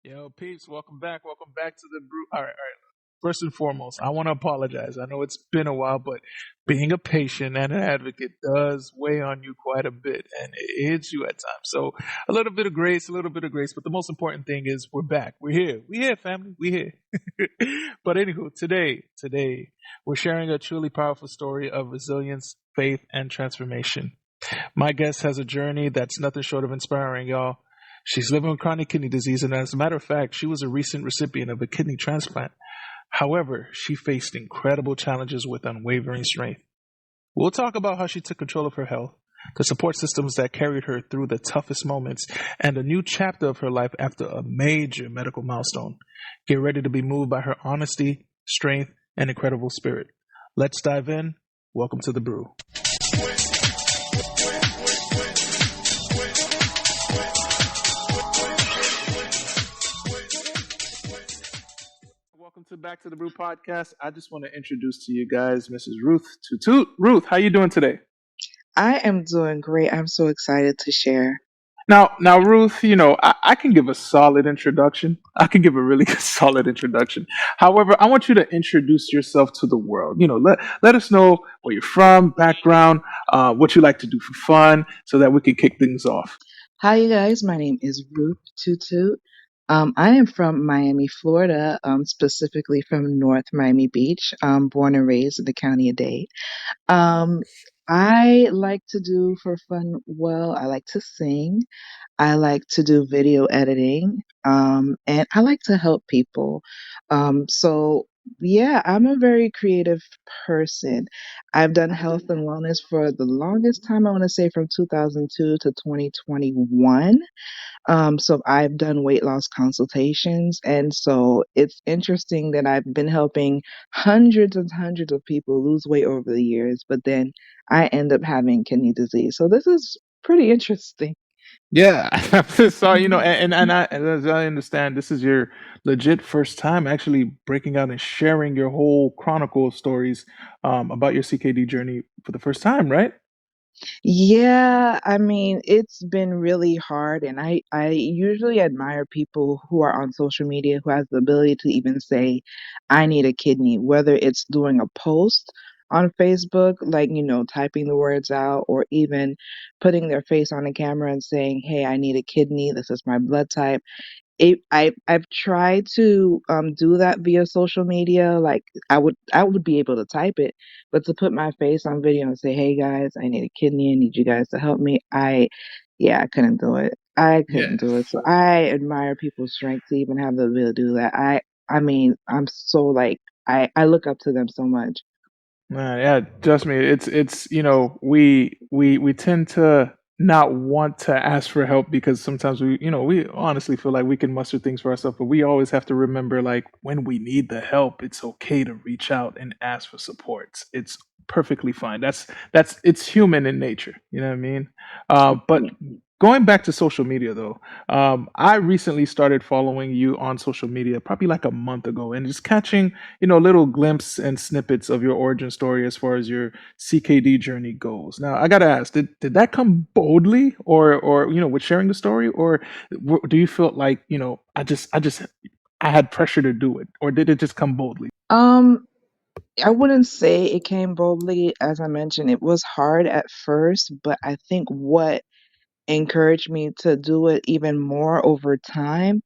Yo, peeps, welcome back. Welcome back to the brew. All right, all right. First and foremost, I want to apologize. I know it's been a while, but being a patient and an advocate does weigh on you quite a bit, and it hits you at times. So a little bit of grace, a little bit of grace. But the most important thing is we're back. We're here. We here, family. We here. But anywho, today we're sharing a truly powerful story of resilience, faith, and transformation. My guest has a journey that's nothing short of inspiring, y'all. She's living with chronic kidney disease, and as a matter of fact, she was a recent recipient of a kidney transplant. However, she faced incredible challenges with unwavering strength. We'll talk about how she took control of her health, the support systems that carried her through the toughest moments, and a new chapter of her life after a major medical milestone. Get ready to be moved by her honesty, strength, and incredible spirit. Let's dive in. Welcome to the brew. Welcome to Back to the Brew podcast. I just want to introduce to you guys Mrs. Ruth Toutoute. Ruth, how you doing today? I am doing great. I'm so excited to share. Now, Ruth, I can give a solid introduction. I can give a really solid introduction. However, I want you to introduce yourself to the world. Let us know where you're from, background, what you like to do for fun, so that we can kick things off. Hi, you guys. My name is Ruth Toutoute. I am from Miami, Florida, specifically from North Miami Beach. Born and raised in the county of Dade. Um, I like to do for fun, well, I like to sing. I like to do video editing, and I like to help people. Yeah, I'm a very creative person. I've done health and wellness for the longest time. I want to say from 2002 to 2021. So I've done weight loss consultations. And so it's interesting that I've been helping hundreds and hundreds of people lose weight over the years, but then I end up having kidney disease. So this is pretty interesting. Yeah, so and as I understand, this is your legit first time actually breaking out and sharing your whole chronicle of stories about your CKD journey for the first time, right? Yeah, I mean, it's been really hard, and I usually admire people who are on social media who has the ability to even say, "I need a kidney," whether it's doing a post on Facebook, like, typing the words out, or even putting their face on the camera and saying, "Hey, I need a kidney. This is my blood type." I've tried to do that via social media. Like I would be able to type it, but to put my face on video and say, "Hey guys, I need a kidney. I need you guys to help me." Yeah, I couldn't do it. I couldn't Yeah. do it. So I admire people's strength to even have the ability to do that. I mean, I'm so like I look up to them so much. Yeah, trust me, it's we tend to not want to ask for help because sometimes we honestly feel like we can muster things for ourselves, but we always have to remember, like, when we need the help, it's okay to reach out and ask for support. It's perfectly fine. That's it's human in nature. You know what I mean? But going back to social media though, I recently started following you on social media probably like a month ago, and just catching little glimpse and snippets of your origin story as far as your CKD journey goes. Now, I gotta ask, did that come boldly, or with sharing the story, or do you feel like I had pressure to do it, or did it just come boldly? Um, I wouldn't say it came boldly. As I mentioned, it was hard at first, but I think what encouraged me to do it even more over time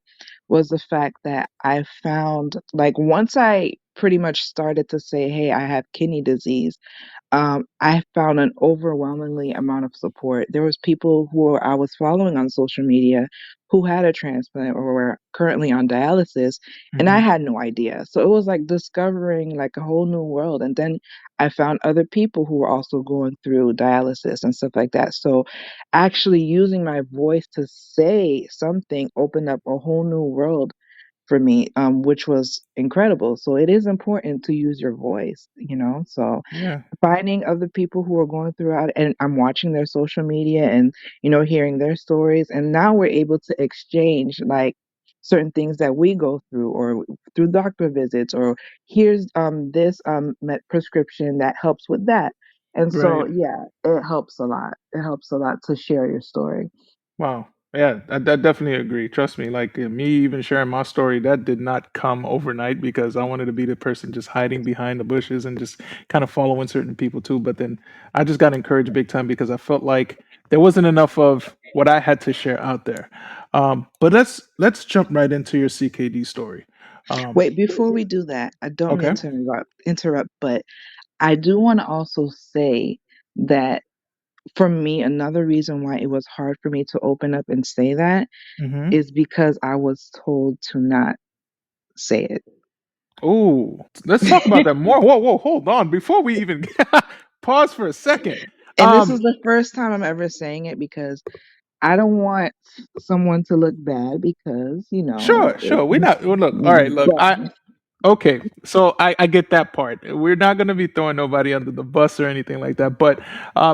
was the fact that I found, like, once I pretty much started to say, "Hey, I have kidney disease," I found an overwhelmingly amount of support. There was people who I was following on social media who had a transplant or were currently on dialysis, and I Hmm. had no idea. So it was like discovering like a whole new world. And then I found other people who were also going through dialysis and stuff like that. So actually using my voice to say something opened up a whole new world for me, which was incredible. So it is important to use your voice. So Yeah. finding other people who are going through it, and I'm watching their social media and hearing their stories, and now we're able to exchange like certain things that we go through, or through doctor visits, or here's this prescription that helps with that. And so Right. yeah, it helps a lot. It helps a lot to share your story. Wow. Yeah, I definitely agree. Trust me, like me even sharing my story, that did not come overnight because I wanted to be the person just hiding behind the bushes and just kind of following certain people too. But then I just got encouraged big time because I felt like there wasn't enough of what I had to share out there. But let's jump right into your CKD story. Um, Wait, before we do that, I don't mean okay. to interrupt, but I do want to also say that for me, another reason why it was hard for me to open up and say that Mm-hmm. is because I was told to not say it. Oh, let's talk about that more. Whoa, whoa, hold on. Before we even pause for a second. And this is Um, the first time I'm ever saying it because I don't want someone to look bad because, Sure, sure. We're not. Well, look. All right. Look. but I okay. So I get that part. We're not going to be throwing nobody under the bus or anything like that. But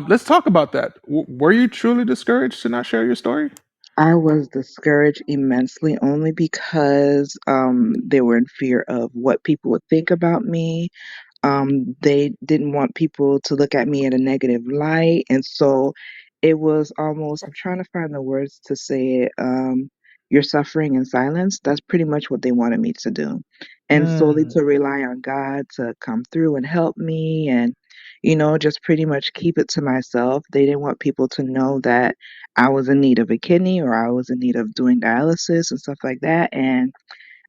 let's talk about that. Were you truly discouraged to not share your story? I was discouraged immensely only because they were in fear of what people would think about me. They didn't want people to look at me in a negative light. And so it was almost, I'm trying to find the words to say it. You're suffering in silence. That's pretty much what they wanted me to do. And solely Mm. to rely on God to come through and help me and, just pretty much keep it to myself. They didn't want people to know that I was in need of a kidney or I was in need of doing dialysis and stuff like that. And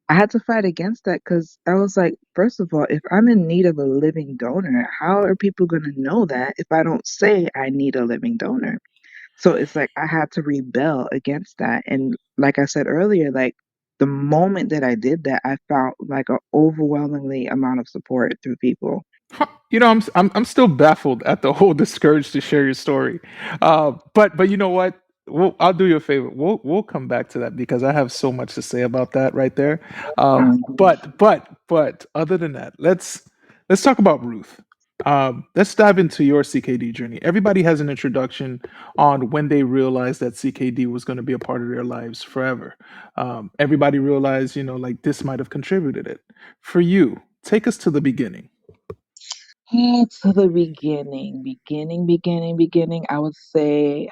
I had to fight against that because I was like, first of all, if I'm in need of a living donor, how are people going to know that if I don't say I need a living donor? So it's like I had to rebel against that. And like I said earlier, like the moment that I did that, I found like an overwhelmingly amount of support through people. Huh. I'm still baffled at the whole discouraged to share your story. But you know what? I'll do you a favor. We'll come back to that because I have so much to say about that right there. Um, But other than that, let's talk about Ruth. Let's dive into your CKD journey. Everybody has an introduction on when they realized that CKD was going to be a part of their lives forever. Everybody realized, like this might have contributed it. For you, take us to the beginning. to the beginning, I would say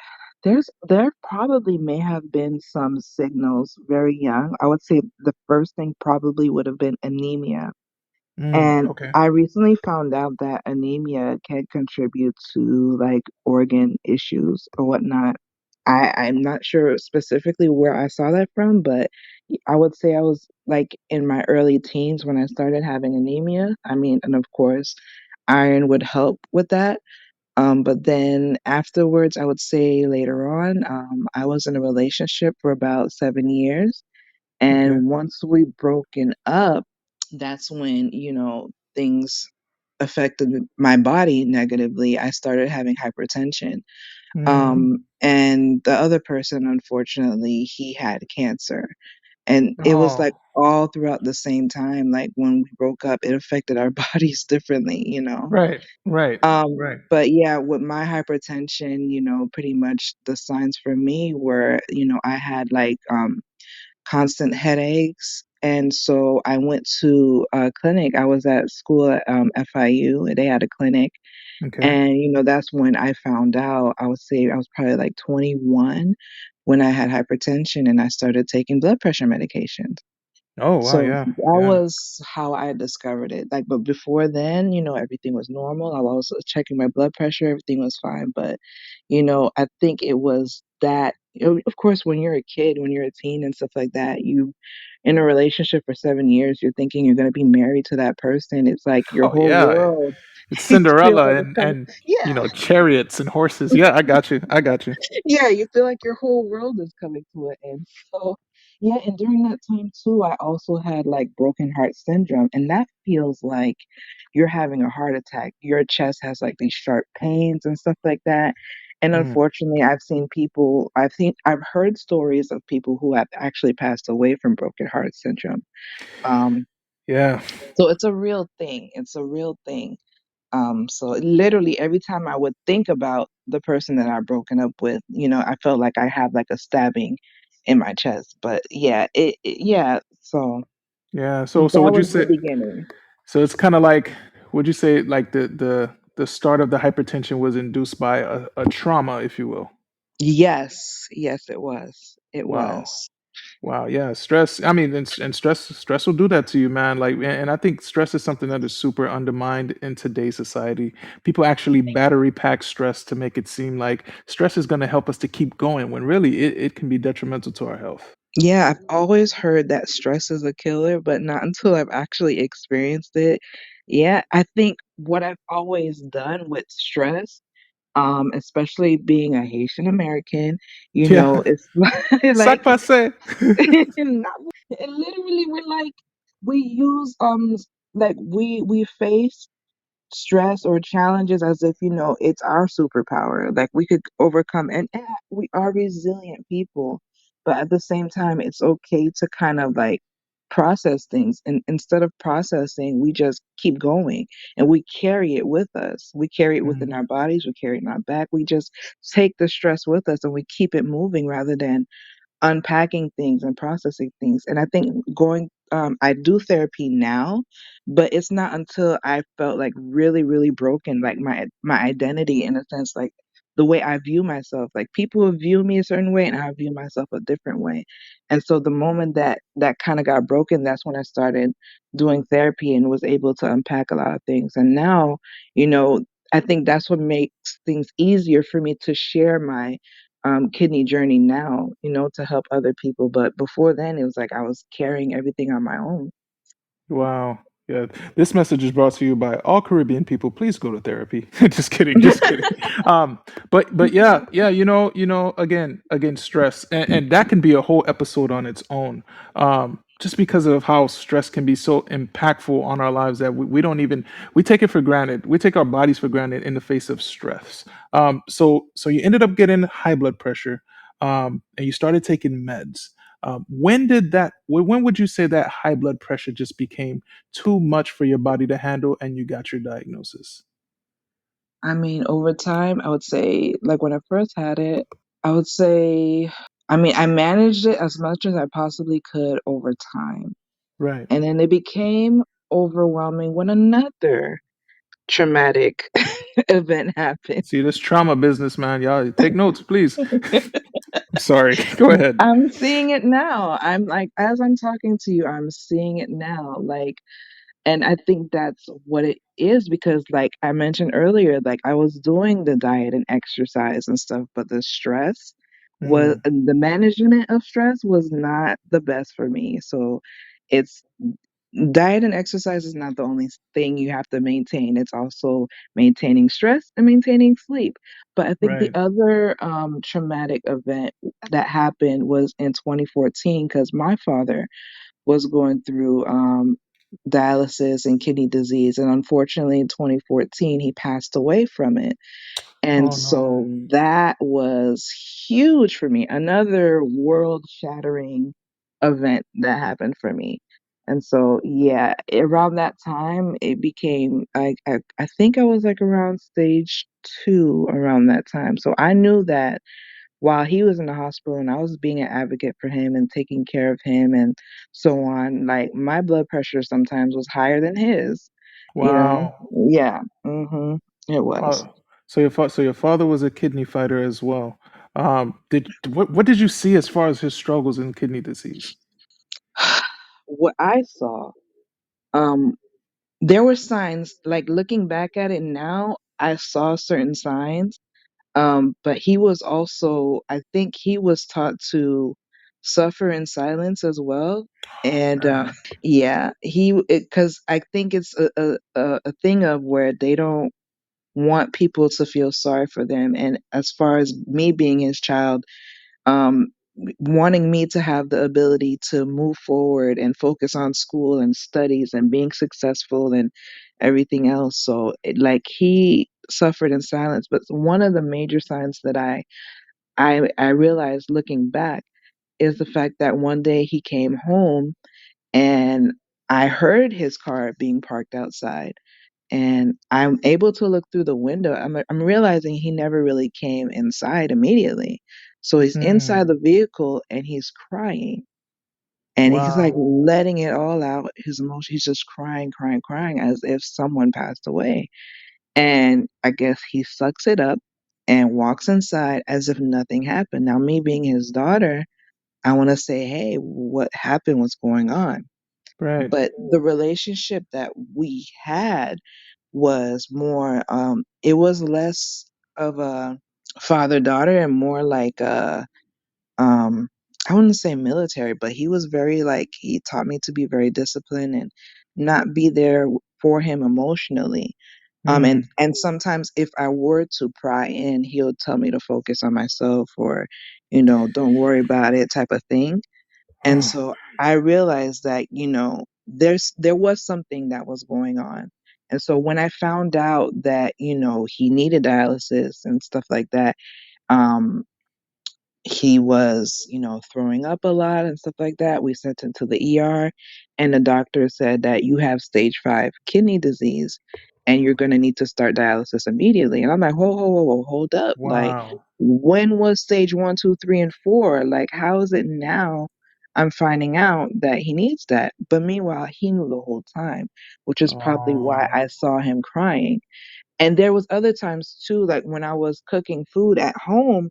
there probably may have been some signals very young. I would say the first thing probably would have been anemia. And Okay. I recently found out that anemia can contribute to like organ issues or whatnot. I'm not sure specifically where I saw that from, but I would say I was like in my early teens when I started having anemia. I mean, and of course, iron would help with that. But then afterwards, I would say later on, I was in a relationship for about 7 years. Okay. And once we broken up, that's when, things affected my body negatively. I started having hypertension. Mm. And the other person, unfortunately, he had cancer. And it was Oh, like all throughout the same time. Like when we broke up, it affected our bodies differently. right, right, right. But yeah, with my hypertension, pretty much the signs for me were, I had like constant headaches. And so I went to a clinic. I was at school at FIU, and they had a clinic. Okay. And, that's when I found out. I would say I was probably like 21 when I had hypertension and I started taking blood pressure medications. Oh, wow. So Yeah, that yeah, was how I discovered it. Like, but before then, everything was normal. I was checking my blood pressure, everything was fine. But, I think it was that, of course, when you're a kid, when you're a teen and stuff like that, you in a relationship for 7 years, you're thinking you're going to be married to that person. It's like your oh, whole yeah. world, It's you feel Cinderella like it's coming. and Yeah. chariots and horses. Yeah, I got you. I got you. Yeah, you feel like your whole world is coming to an end. So, yeah, and during that time too, I also had like broken heart syndrome, and that feels like you're having a heart attack. Your chest has like these sharp pains and stuff like that. And Mm. unfortunately, I've heard stories of people who have actually passed away from broken heart syndrome. Um, Yeah, so it's a real thing. It's a real thing. So literally every time I would think about the person that I've broken up with, I felt like I had like a stabbing in my chest. But yeah, yeah. So yeah. So, that would you was the say? beginning. So it's kind of like, would you say, like the start of the hypertension was induced by a trauma, if you will? Yes, yes, it was. It Wow. was. Wow, yeah, stress. I mean, and stress will do that to you, man. Like, and I think stress is something that is super undermined in today's society. People actually battery pack stress to make it seem like stress is going to help us to keep going, when really it can be detrimental to our health. Yeah, I've always heard that stress is a killer, but not until I've actually experienced it. Yeah, I think what I've always done with stress, especially being a Haitian American, Yeah, it's sac like passe. it literally we're like we use like we face stress or challenges as if it's our superpower, like we could overcome, and we are resilient people, but at the same time it's okay to kind of like process things, and instead of processing we just keep going, and we carry it with us, we carry it within Mm, our bodies, we carry it in our back, we just take the stress with us and we keep it moving rather than unpacking things and processing things. And I think I do therapy now, but it's not until I felt like really, really broken, like my identity in a sense, like the way I view myself. Like people view me a certain way and I view myself a different way. And so the moment that kind of got broken, that's when I started doing therapy and was able to unpack a lot of things. And now, you know, I think that's what makes things easier for me to share my kidney journey now, to help other people. But before then, it was like I was carrying everything on my own. wow. Yeah, this message is brought to you by all Caribbean people. Please go to therapy. Just kidding, just kidding. Um, but yeah, yeah, again, stress, and that can be a whole episode on its own. Just because of how stress can be so impactful on our lives that we don't even we take it for granted. We take our bodies for granted in the face of stress. So you ended up getting high blood pressure, and you started taking meds. When did that? When would you say that high blood pressure just became too much for your body to handle, and you got your diagnosis? I mean, over time, I would say, like when I first had it, I would say, I mean, I managed it as much as I possibly could over time. Right. And then it became overwhelming when another traumatic event happened. See this trauma business, man. Y'all take notes, please. I'm sorry. Go ahead. I'm seeing it now. I'm like, as I'm talking to you, I'm seeing it now. Like, and I think that's what it is because, like I mentioned earlier, like I was doing the diet and exercise and stuff, but Mm, the management of stress was not the best for me. So it's diet and exercise is not the only thing you have to maintain. It's also maintaining stress and maintaining sleep. But I think the right. other traumatic event that happened was in 2014 because my father was going through dialysis and kidney disease. And unfortunately, in 2014, he passed away from it. And Oh no. so that was huge for me. Another world shattering event that happened for me. And so, yeah, around that time, it became, I think I was like around stage two around that time. So I knew that while he was in the hospital and I was being an advocate for him and taking care of him and so on, like my blood pressure sometimes was higher than his, you know? Wow. Yeah. It was. So your father was a kidney fighter as well. Did what did you see as far as his struggles in kidney disease? What I saw, um, there were signs, like looking back at it now, I saw certain signs. But he was also, I think he was taught to suffer in silence as well. And Man. yeah, because I think it's a thing of where they don't want people to feel sorry for them. And as far as me being his child, um, wanting me to have the ability to move forward and focus on school and studies and being successful and everything else. So, like he suffered in silence. But one of the major signs that I realized looking back is the fact that one day he came home and I heard his car being parked outside and I'm able to look through the window. I'm realizing he never really came inside immediately. So he's Mm, inside the vehicle and he's crying. And he's like wow. letting it all out, his emotion. He's just crying, crying, crying as if someone passed away. And I guess he sucks it up and walks inside as if nothing happened. Now, me being his daughter, I want to say, hey, what happened? What's going on? Right. But the relationship that we had was more, it was less of a father daughter and more like a, um I wouldn't say military, but he was very like, he taught me to be very disciplined and not be there for him emotionally. And Mm. sometimes if I were to pry in, he'll tell me to focus on myself, or don't worry about it, type of thing. And Oh. so I realized that, there was something that was going on. And so when I found out that, he needed dialysis and stuff like that, um, he was, throwing up a lot and stuff like that. We sent him to the ER, and the doctor said that you have stage 5 kidney disease and you're going to need to start dialysis immediately. And I'm like, whoa, whoa, whoa, whoa, hold up. Like, Wow. when was stage one, two, three, and four? Like, how is it now I'm finding out that he needs that? But meanwhile, he knew the whole time, which is probably why Oh. I saw him crying. And there was other times too, like when I was cooking food at home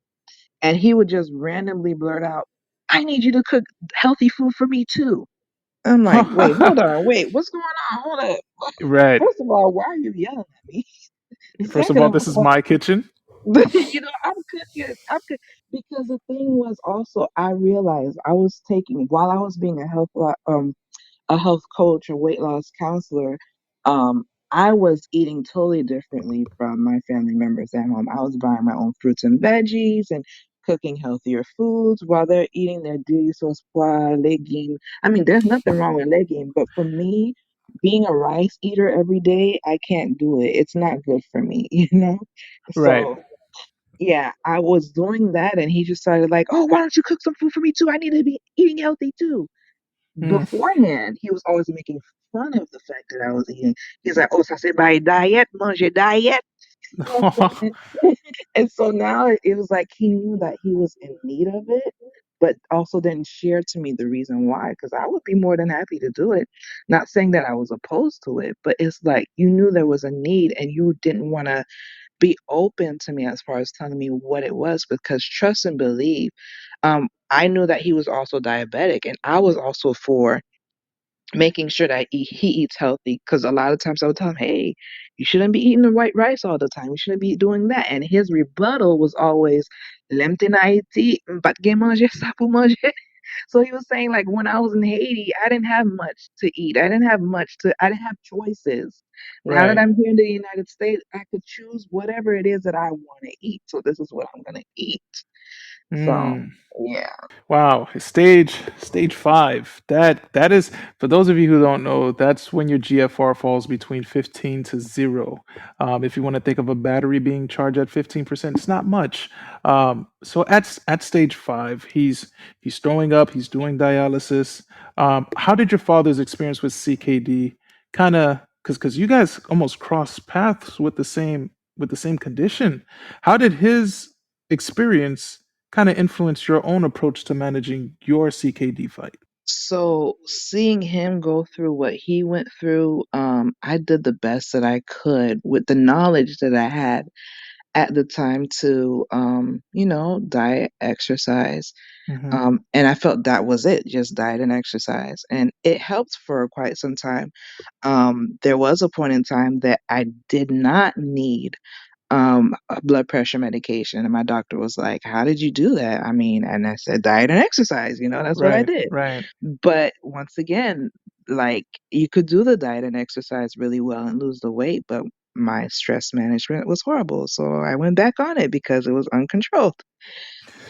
and he would just randomly blurt out, I need you to cook healthy food for me too. I'm like, wait, hold on, wait, what's going on? Hold up. Right. First of all, why are you yelling at me? First of Second all, of this is all, my kitchen. I'm cooking. Because the thing was also, I realized I was taking, while I was being a health coach or weight loss counselor, I was eating totally differently from my family members at home. I was buying my own fruits and veggies and cooking healthier foods while they're eating their sauce pois, legume. I mean, there's nothing wrong with legume, but for me, being a rice eater every day, I can't do it. It's not good for me, Right. So yeah, I was doing that, and he just started like, "Oh, why don't you cook some food for me too? I need to be eating healthy too." Mm. Beforehand, he was always making fun of the fact that I was eating. He's like, "Oh, ça c'est by diet, manger diet." You know what I'm saying? And so now it was like he knew that he was in need of it, but also didn't share to me the reason why, because I would be more than happy to do it. Not saying that I was opposed to it, but it's like you knew there was a need and you didn't want to be open to me as far as telling me what it was, because trust and believe. I knew that he was also diabetic, and I was also for making sure that he eats healthy, because a lot of times I would tell him, hey, you shouldn't be eating the white rice all the time. You shouldn't be doing that. And his rebuttal was always, Lemte na iti, bat gen manje, sapu manje. So he was saying, like, when I was in Haiti, I didn't have much to eat. I didn't have choices. Now that Right. I'm here in the United States, I could choose whatever it is that I want to eat. So this is what I'm going to eat. So, Mm. yeah. Wow, stage 5. That is, for those of you who don't know, that's when your GFR falls between 15 to 0. If you want to think of a battery being charged at 15%, it's not much. So at stage 5, he's throwing up, he's doing dialysis. How did your father's experience with CKD kind of, because you guys almost cross paths with the same condition? How did his experience kind of influence your own approach to managing your CKD fight? So seeing him go through what he went through, I did the best that I could with the knowledge that I had at the time to, diet, exercise. Hmm. And I felt that was it, just diet and exercise. And it helped for quite some time. There was a point in time that I did not need a blood pressure medication, and my doctor was like, how did you do that? I mean, and I said diet and exercise, that's what I Right, did. right. But once again, like, you could do the diet and exercise really well and lose the weight, but my stress management was horrible, so I went back on it because it was uncontrolled.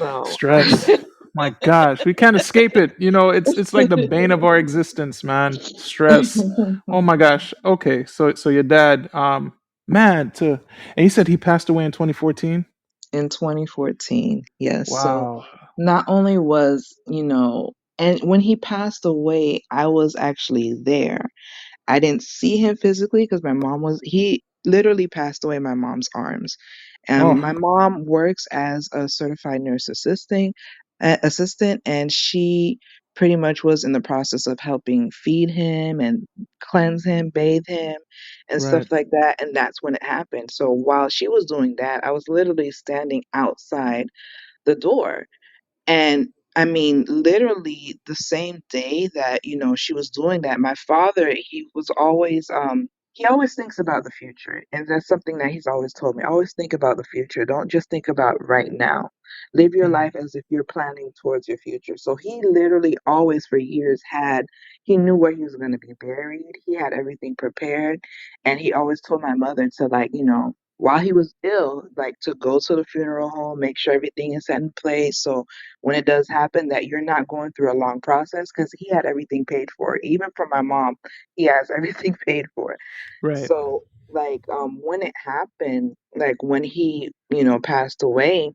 So Stress. My gosh, we can't escape it. It's like the bane of our existence, man. Stress. Oh my gosh. Okay, so your dad, man, and he said he passed away in 2014. in 2014, yes. So Wow. not only was, and when he passed away, I was actually there. I didn't see him physically because he literally passed away in my mom's arms. Oh, My mom works as a certified nurse assistant, and she pretty much was in the process of helping feed him and cleanse him, bathe him, and stuff right. like that. And that's when it happened. So while she was doing that, I was literally standing outside the door. And I mean, literally the same day that, she was doing that, my father, he always thinks about the future. And that's something that he's always told me. Always think about the future. Don't just think about right now. Live your Mm. life as if you're planning towards your future. So he literally always for years he knew where he was going to be buried. He had everything prepared. And he always told my mother to, like, while he was ill, like, to go to the funeral home, make sure everything is set in place. So when it does happen, that you're not going through a long process, because he had everything paid for. Even for my mom, he has everything paid for. Right. So, like, when it happened, like when he, passed away,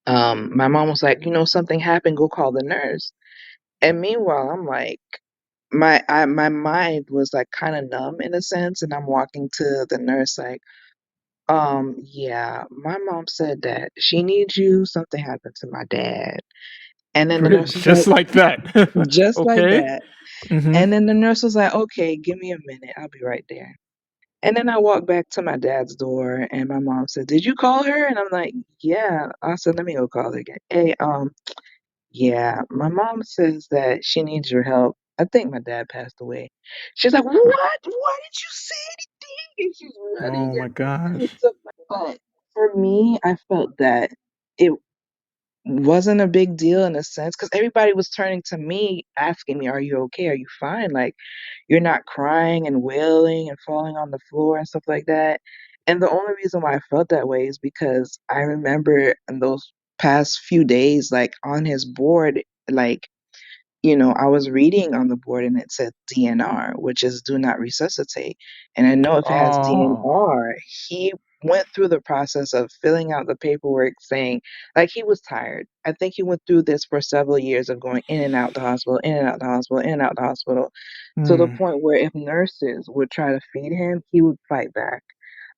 my mom was like, something happened, go call the nurse. And meanwhile, I'm like, my mind was like kind of numb in a sense, and I'm walking to the nurse like, yeah, my mom said that she needs you. Something happened to my dad. And then the nurse was Just like, like that. just like Okay. that. Hmm. And then the nurse was like, okay, give me a minute. I'll be right there. And then I walked back to my dad's door, and my mom said, did you call her? And I'm like, yeah. I said, let me go call her again. Hey, yeah, my mom says that she needs your help. I think my dad passed away. She's like, what? Why did you say anything? And she's running Oh my and gosh. stuff. But for me, I felt that it wasn't a big deal in a sense, because everybody was turning to me asking me, are you okay? Are you fine? Like, you're not crying and wailing and falling on the floor and stuff like that. And the only reason why I felt that way is because I remember in those past few days, like on his board, like, I was reading on the board and it said DNR, which is do not resuscitate. And I know if it has Oh. DNR, he went through the process of filling out the paperwork saying, like, he was tired. I think he went through this for several years of going in and out the hospital, in and out the hospital, in and out the hospital, to the Mm. point where if nurses would try to feed him, he would fight back.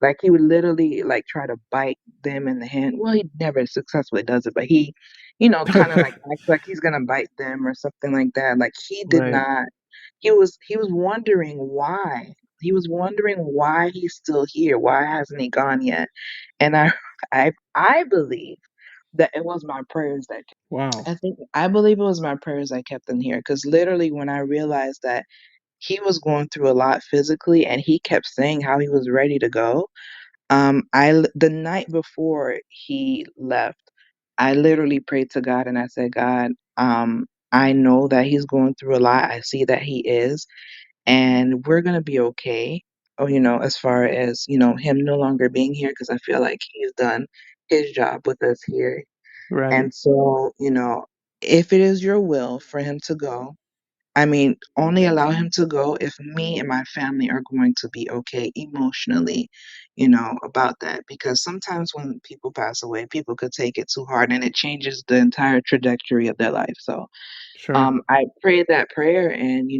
Like, he would literally like try to bite them in the hand. Well, he never successfully does it, but he, kind of like acts like he's gonna bite them or something like that. Like, he did Right. not. He was wondering why. He was wondering why he's still here. Why hasn't he gone yet? And I believe that it was my prayers that Wow. I believe it was my prayers that kept him here. Because literally, when I realized that he was going through a lot physically, and he kept saying how he was ready to go, the night before he left, I literally prayed to God and I said, God, I know that he's going through a lot. I see that he is, and we're gonna be okay. Oh, as far as, him no longer being here, because I feel like he's done his job with us here. Right. And so, if it is your will for him to go, I mean, only allow him to go if me and my family are going to be okay emotionally, about that. Because sometimes when people pass away, people could take it too hard and it changes the entire trajectory of their life. So, Sure. I prayed that prayer, and,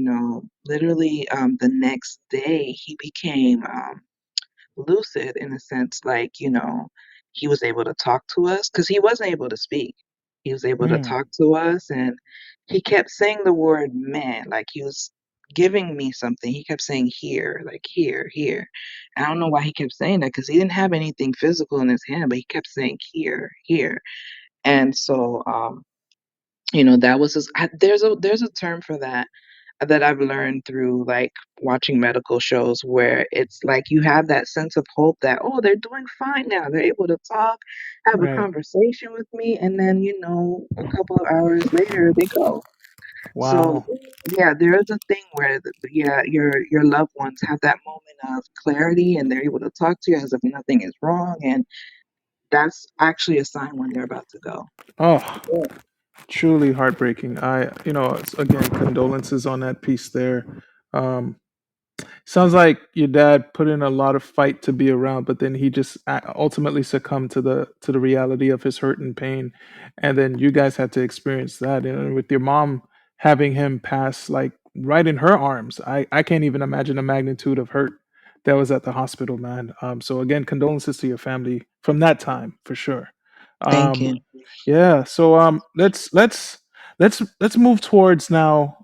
literally, the next day he became, lucid in a sense, like, he was able to talk to us because he wasn't able to speak. He was able to Mm. talk to us, and he kept saying the word man, like he was giving me something. He kept saying here, like here, here. I don't know why he kept saying that, because he didn't have anything physical in his hand, but he kept saying here, here. And so, that was there's a term for that I've learned through, like, watching medical shows, where it's like you have that sense of hope that, oh, they're doing fine now. They're able to talk, have a Right. conversation with me, and then, a couple of hours later they go. So Wow. yeah, there is a thing where yeah, your loved ones have that moment of clarity, and they're able to talk to you as if nothing is wrong, and that's actually a sign when they're about to go. Oh, Yeah. truly heartbreaking. Again, condolences on that piece there. Um, Sounds like your dad put in a lot of fight to be around, but then he just ultimately succumbed to the reality of his hurt and pain, and then you guys had to experience that. And with your mom having him pass like right in her arms, I can't even imagine the magnitude of hurt that was at the hospital, man. So again, condolences to your family from that time for sure. Thank Um, you. yeah. So let's move towards now.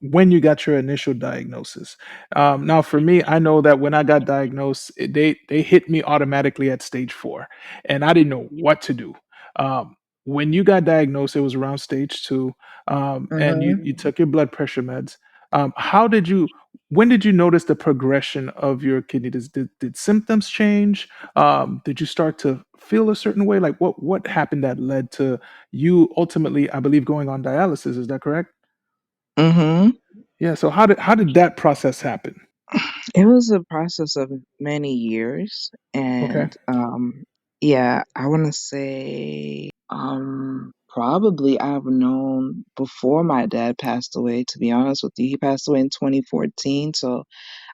When you got your initial diagnosis. Now, for me, I know that when I got diagnosed, they hit me automatically at stage 4, and I didn't know what to do. Um, when you got diagnosed, it was around stage two, and you Mhm. took your blood pressure meds. How did you? When did you notice the progression of your kidney disease? Did symptoms change? Did you start to feel a certain way? Like what happened that led to you ultimately, I believe, going on dialysis? Is that correct? Mhm. Yeah. So how did that process happen? It was a process of many years, Okay. and yeah, I want to say probably I've known before my dad passed away. To be honest with you, he passed away in 2014, so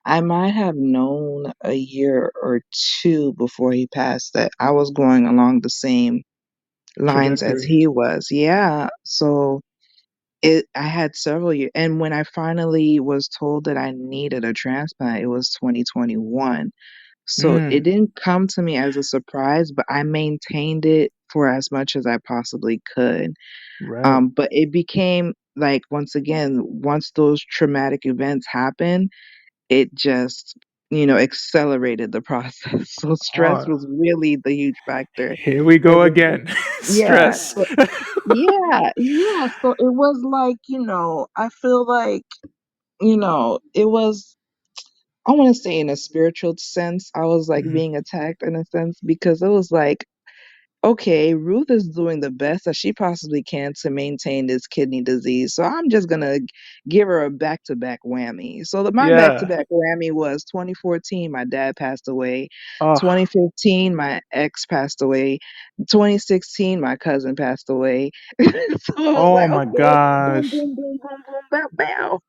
I might have known a year or two before he passed that I was going along the same lines as Trajectory. he was. Yeah, so I had several years, and when I finally was told that I needed a transplant, it was 2021. So it Mm, didn't come to me as a surprise, but I maintained it for as much as I possibly could. right. But it became like, once again, once those traumatic events happened, it just, accelerated the process. So stress Oh, was really the huge factor. here we go 'Cause again. yeah, Stress. so yeah, yeah. So it was like, I feel like, it was, I want to say in a spiritual sense, I was like Mhm. being attacked in a sense because it was like, okay, Ruth is doing the best that she possibly can to maintain this kidney disease. So I'm just gonna give her a back-to-back whammy. So my Yeah. back-to-back whammy was 2014, my dad passed away. Oh, 2015, my ex passed away. 2016, my cousin passed away. So I was oh like, my okay, boom, gosh. boom, boom, boom, boom, bow, bow.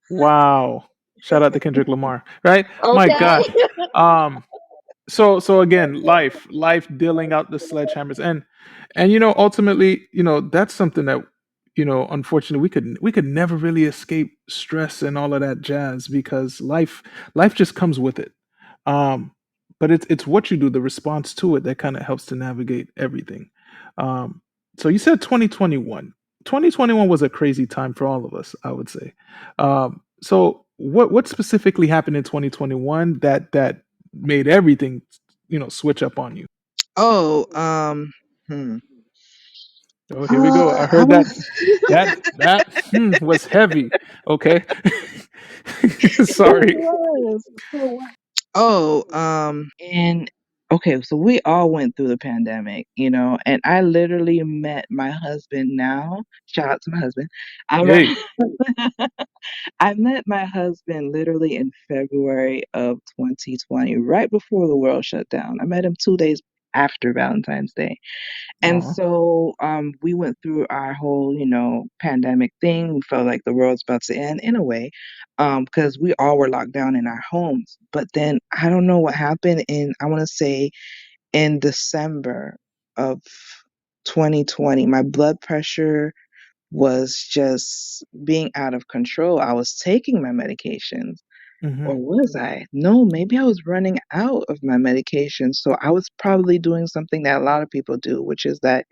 Wow. Shout out to Kendrick Lamar, right? My Okay. God. Um, so again, life dealing out the sledgehammers, and ultimately, that's something that, unfortunately, we could never really escape stress and all of that jazz, because life just comes with it. um but it's what you do, the response to it, that kind of helps to navigate everything. um so you said 2021 was a crazy time for all of us, I would say. So what specifically happened in 2021 that made everything, switch up on you? Oh, hmm. Oh, here we go. I I heard that was was heavy. Okay. It Sorry. was. Oh, and okay, so we all went through the pandemic, and I literally met my husband now. Shout out to my husband. I met Hey. I met my husband literally in February of 2020, right before the world shut down. I met him 2 days after Valentine's Day. And Oh. so we went through our whole, pandemic thing. We felt like the world's about to end in a way, because we all were locked down in our homes. But then I don't know what happened I want to say in December of 2020, my blood pressure was just being out of control. I was taking my medications. Hmm. Or was I? No, maybe I was running out of my medication. So I was probably doing something that a lot of people do, which is that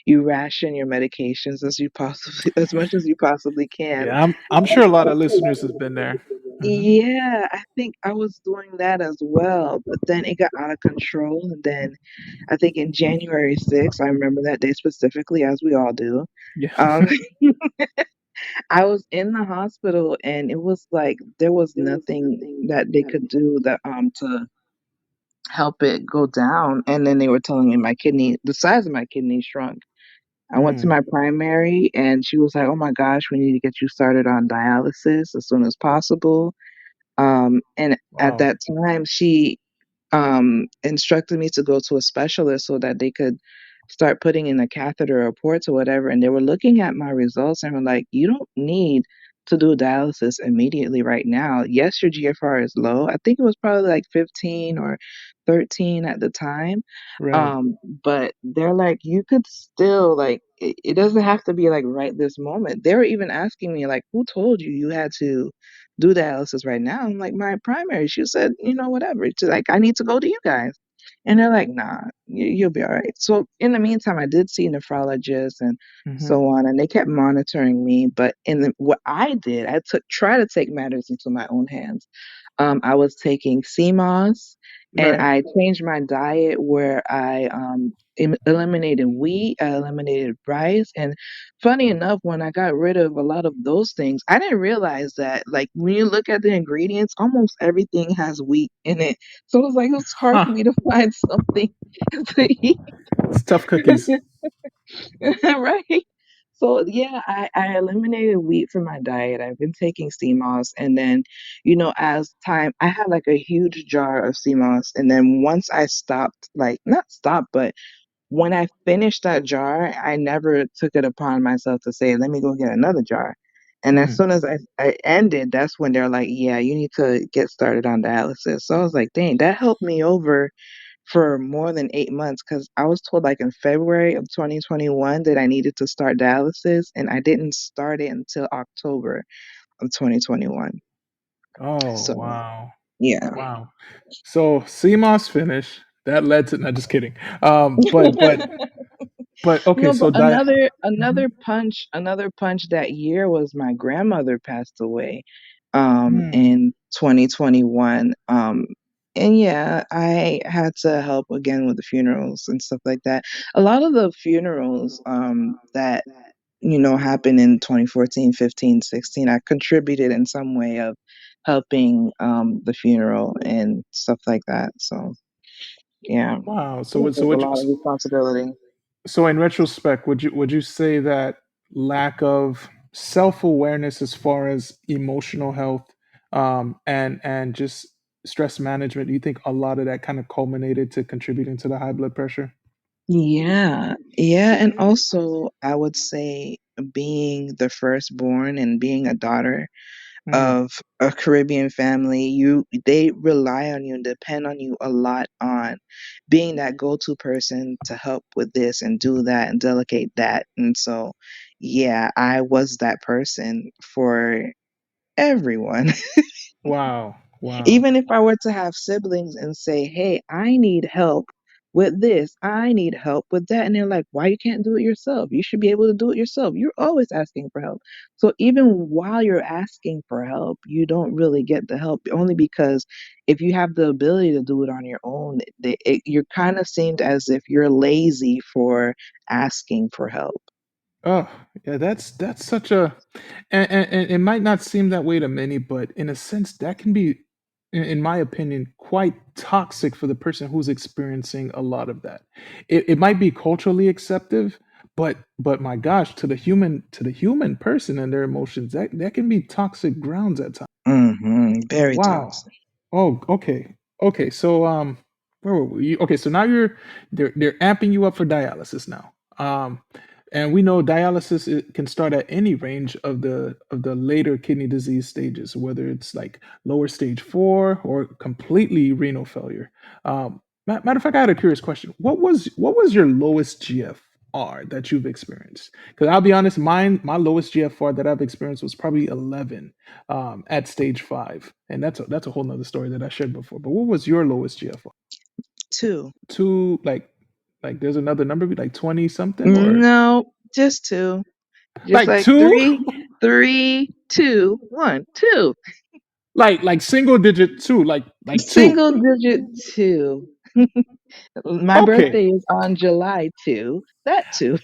you ration your medications as much as you possibly can. Yeah, I'm sure a lot of listeners has been there. Hmm. Yeah, I think I was doing that as well, but then it got out of control. And then I think in January 6th, I remember that day specifically, as we all do. Yeah. Um, I was in the hospital, and it was like there was nothing that they could do that to help it go down. And then they were telling me the size of my kidney shrunk. I went to Mm. my primary, and she was like, "Oh my gosh, we need to get you started on dialysis as soon as possible." And at Wow. that time, she instructed me to go to a specialist so that they could start putting in a catheter or ports or whatever. And they were looking at my results and were like, you don't need to do dialysis immediately right now. Yes, your GFR is low. I think it was probably like 15 or 13 at the time. Right. Um, but they're like, you could still like it doesn't have to be like right this moment. They were even asking me like, who told you you had to do dialysis right now? I'm like, my primary. She said, whatever. She's like, I need to go to you guys. And they're like, nah, you'll be all right. So in the meantime, I did see nephrologists and Hmm. so on, and they kept monitoring me. But what I did, I try to take matters into my own hands. I was taking CMOS, and Right. I changed my diet where I eliminated wheat, I eliminated rice, and funny enough, when I got rid of a lot of those things, I didn't realize that like when you look at the ingredients, almost everything has wheat in it. So it was like it was hard Huh. for me to find something to eat. It's tough cookies. Right? So yeah, I eliminated wheat from my diet. I've been taking sea moss, and then, as time, I had like a huge jar of sea moss, and then once I stopped, like not stopped, but when I finished that jar, I never took it upon myself to say, let me go get another jar. And as Mm. soon as I ended, that's when they're like, yeah, you need to get started on dialysis. So I was like, dang, that helped me over for more than 8 months because I was told like in February of 2021 that I needed to start dialysis, and I didn't start it until October of 2021. Oh, So wow. yeah. Wow. So CMOS finish. That led to, not just kidding. But okay, No, but so another Mhm. punch that year was my grandmother passed away Mm. in 2021. And yeah, I had to help again with the funerals and stuff like that. A lot of the funerals that happened in 2014, 15, 16, I contributed in some way of helping the funeral and stuff like that. So yeah, Wow. it was a lot of responsibility. so in retrospect, would you say that lack of self-awareness as far as emotional health, and just stress management, do you think a lot of that kind of culminated to contributing to the high blood pressure? Yeah, yeah, and also I would say being the firstborn and being a daughter Mm. of a Caribbean family, they rely on you and depend on you a lot on being that go-to person to help with this and do that and delegate that. And so, yeah, I was that person for everyone. Wow. Wow. Even if I were to have siblings and say, "Hey, I need help with this. I need help with that." And they're like, "Why you can't do it yourself? You should be able to do it yourself. You're always asking for help." So even while you're asking for help, you don't really get the help only because if you have the ability to do it on your own, you're kind of seemed as if you're lazy for asking for help. Oh, yeah, that's such a, and it might not seem that way to many, but in a sense, that can be, in my opinion, quite toxic for the person who's experiencing a lot of that. It might be culturally accepted, but my gosh, to the human person and their emotions, that can be toxic grounds at times. Very Wow. toxic. Oh, okay. Okay, so where were we? Okay, so now they're amping you up for dialysis now. And we know dialysis, it can start at any range of the later kidney disease stages, whether it's like lower stage 4 or completely renal failure. Matter of fact, I had a curious question. What was your lowest GFR that you've experienced? Because I'll be honest, my lowest GFR that I've experienced was probably 11, at stage 5, and that's a whole nother story that I shared before. But what was your lowest GFR? Two. Two, like there's another number, like 20 something, or No, just two. Just like like two, three, two, one, two. like single digit two, like two. Single digit two. My Okay. birthday is on July 2. That two.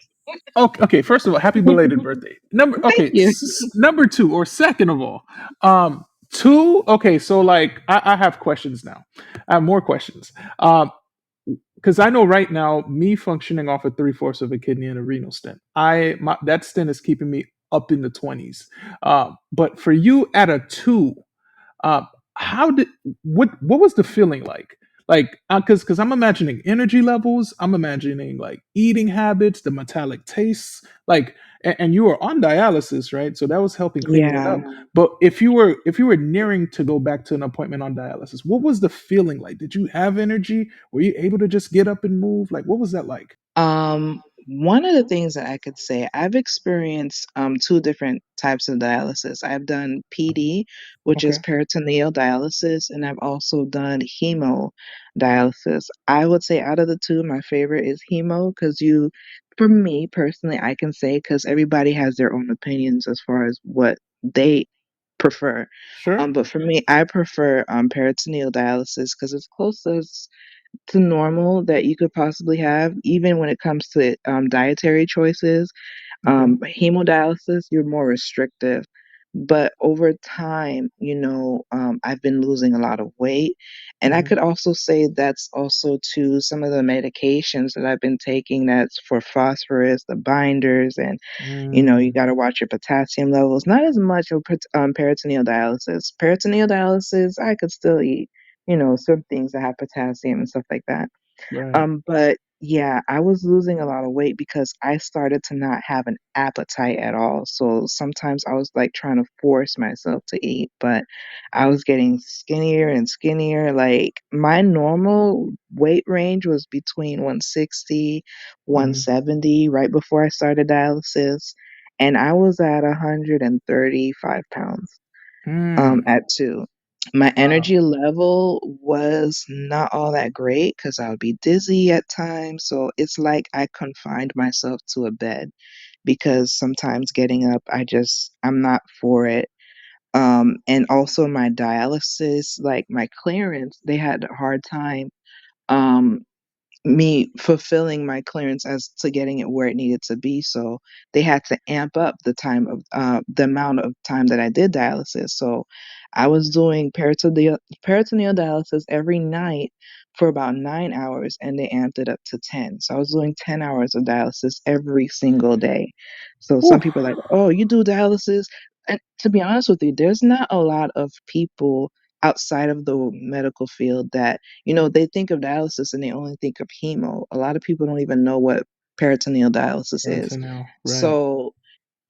Okay, okay. First of all, happy belated birthday. Thank you. Number two, or second of all, two. Okay, so like I have questions now. I have more questions. Because I know right now, me functioning off of 3/4 of a kidney and a renal stent, that stent is keeping me up in the 20s. But for you at a two, uh, how did what was the feeling like? Like, because I'm imagining energy levels, I'm imagining like eating habits, the metallic tastes, like, and you were on dialysis, right? So that was helping cleaning it Yeah. up. But if you were nearing to go back to an appointment on dialysis, what was the feeling like? Did you have energy? Were you able to just get up and move? Like, what was that like? One of the things that I could say, I've experienced two different types of dialysis. I've done PD, which is Okay, peritoneal dialysis, and I've also done hemo dialysis. I would say out of the two, my favorite is hemo because for me personally, I can say because everybody has their own opinions as far as what they prefer. sure. But for me, I prefer peritoneal dialysis because it's closest. to normal that you could possibly have, even when it comes to dietary choices. Okay. Hemodialysis, you're more restrictive. But over time, I've been losing a lot of weight. And I Mm-hmm. could also say that's also to some of the medications that I've been taking that's for phosphorus, the binders, and, you Mm, got to watch your potassium levels. Not as much of peritoneal dialysis. Peritoneal dialysis, I could still eat, some things that have potassium and stuff like that. right. But yeah, I was losing a lot of weight because I started to not have an appetite at all. So sometimes I was like trying to force myself to eat, but I was getting skinnier and skinnier. Like my normal weight range was between 160, Mm-hmm. 170 right before I started dialysis. And I was at 135 pounds Mm, at two. My wow. energy level was not all that great because I would be dizzy at times. So it's like I confined myself to a bed because sometimes getting up, I'm not for it. And also my dialysis, like my clearance, they had a hard time. Um, me fulfilling my clearance as to getting it where it needed to be. So they had to amp up the amount of time that I did dialysis. So I was doing peritoneal dialysis every night for about 9 hours, and they amped it up to 10. So I was doing 10 hours of dialysis every single day. So some Whew. people are like, oh, you do dialysis. And to be honest with you, there's not a lot of people outside of the medical field that they think of dialysis and they only think of hemo. A lot of people don't even know what peritoneal dialysis is. Peritoneal, right. So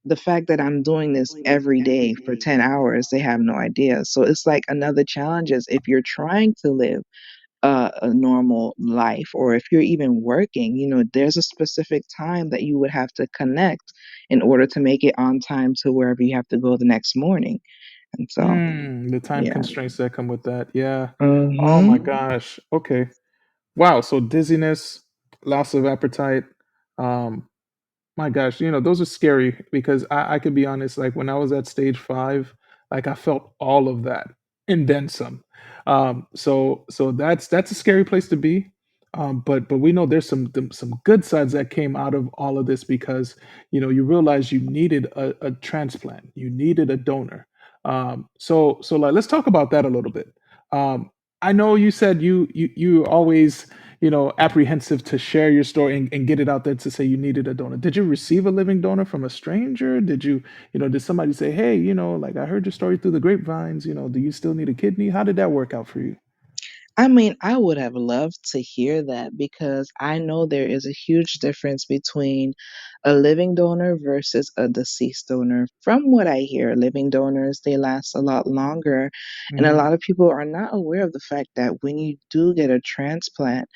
the fact that I'm doing this every day for 10 hours, they have no idea. So it's like another challenge is if you're trying to live a normal life, or if you're even working, there's a specific time that you would have to connect in order to make it on time to wherever you have to go the next morning. And so, The time yeah. constraints that come with that. Yeah. Oh my Hmm. gosh. Okay. Wow. So dizziness, loss of appetite. Um, My gosh, those are scary because I could be honest, like when I was at stage 5, like I felt all of that and then some. So that's a scary place to be. But we know there's some good sides that came out of all of this because you realize you needed a transplant, you needed a donor. So like let's talk about that a little bit. Um, I know you said you always apprehensive to share your story and get it out there to say you needed a donor. Did you receive a living donor from a stranger? Did somebody say, hey, like I heard your story through the grapevines, do you still need a kidney? How did that work out for you? I mean, I would have loved to hear that because I know there is a huge difference between a living donor versus a deceased donor. From what I hear, living donors, they last a lot longer. And a Hmm. lot of people are not aware of the fact that when you do get a transplant,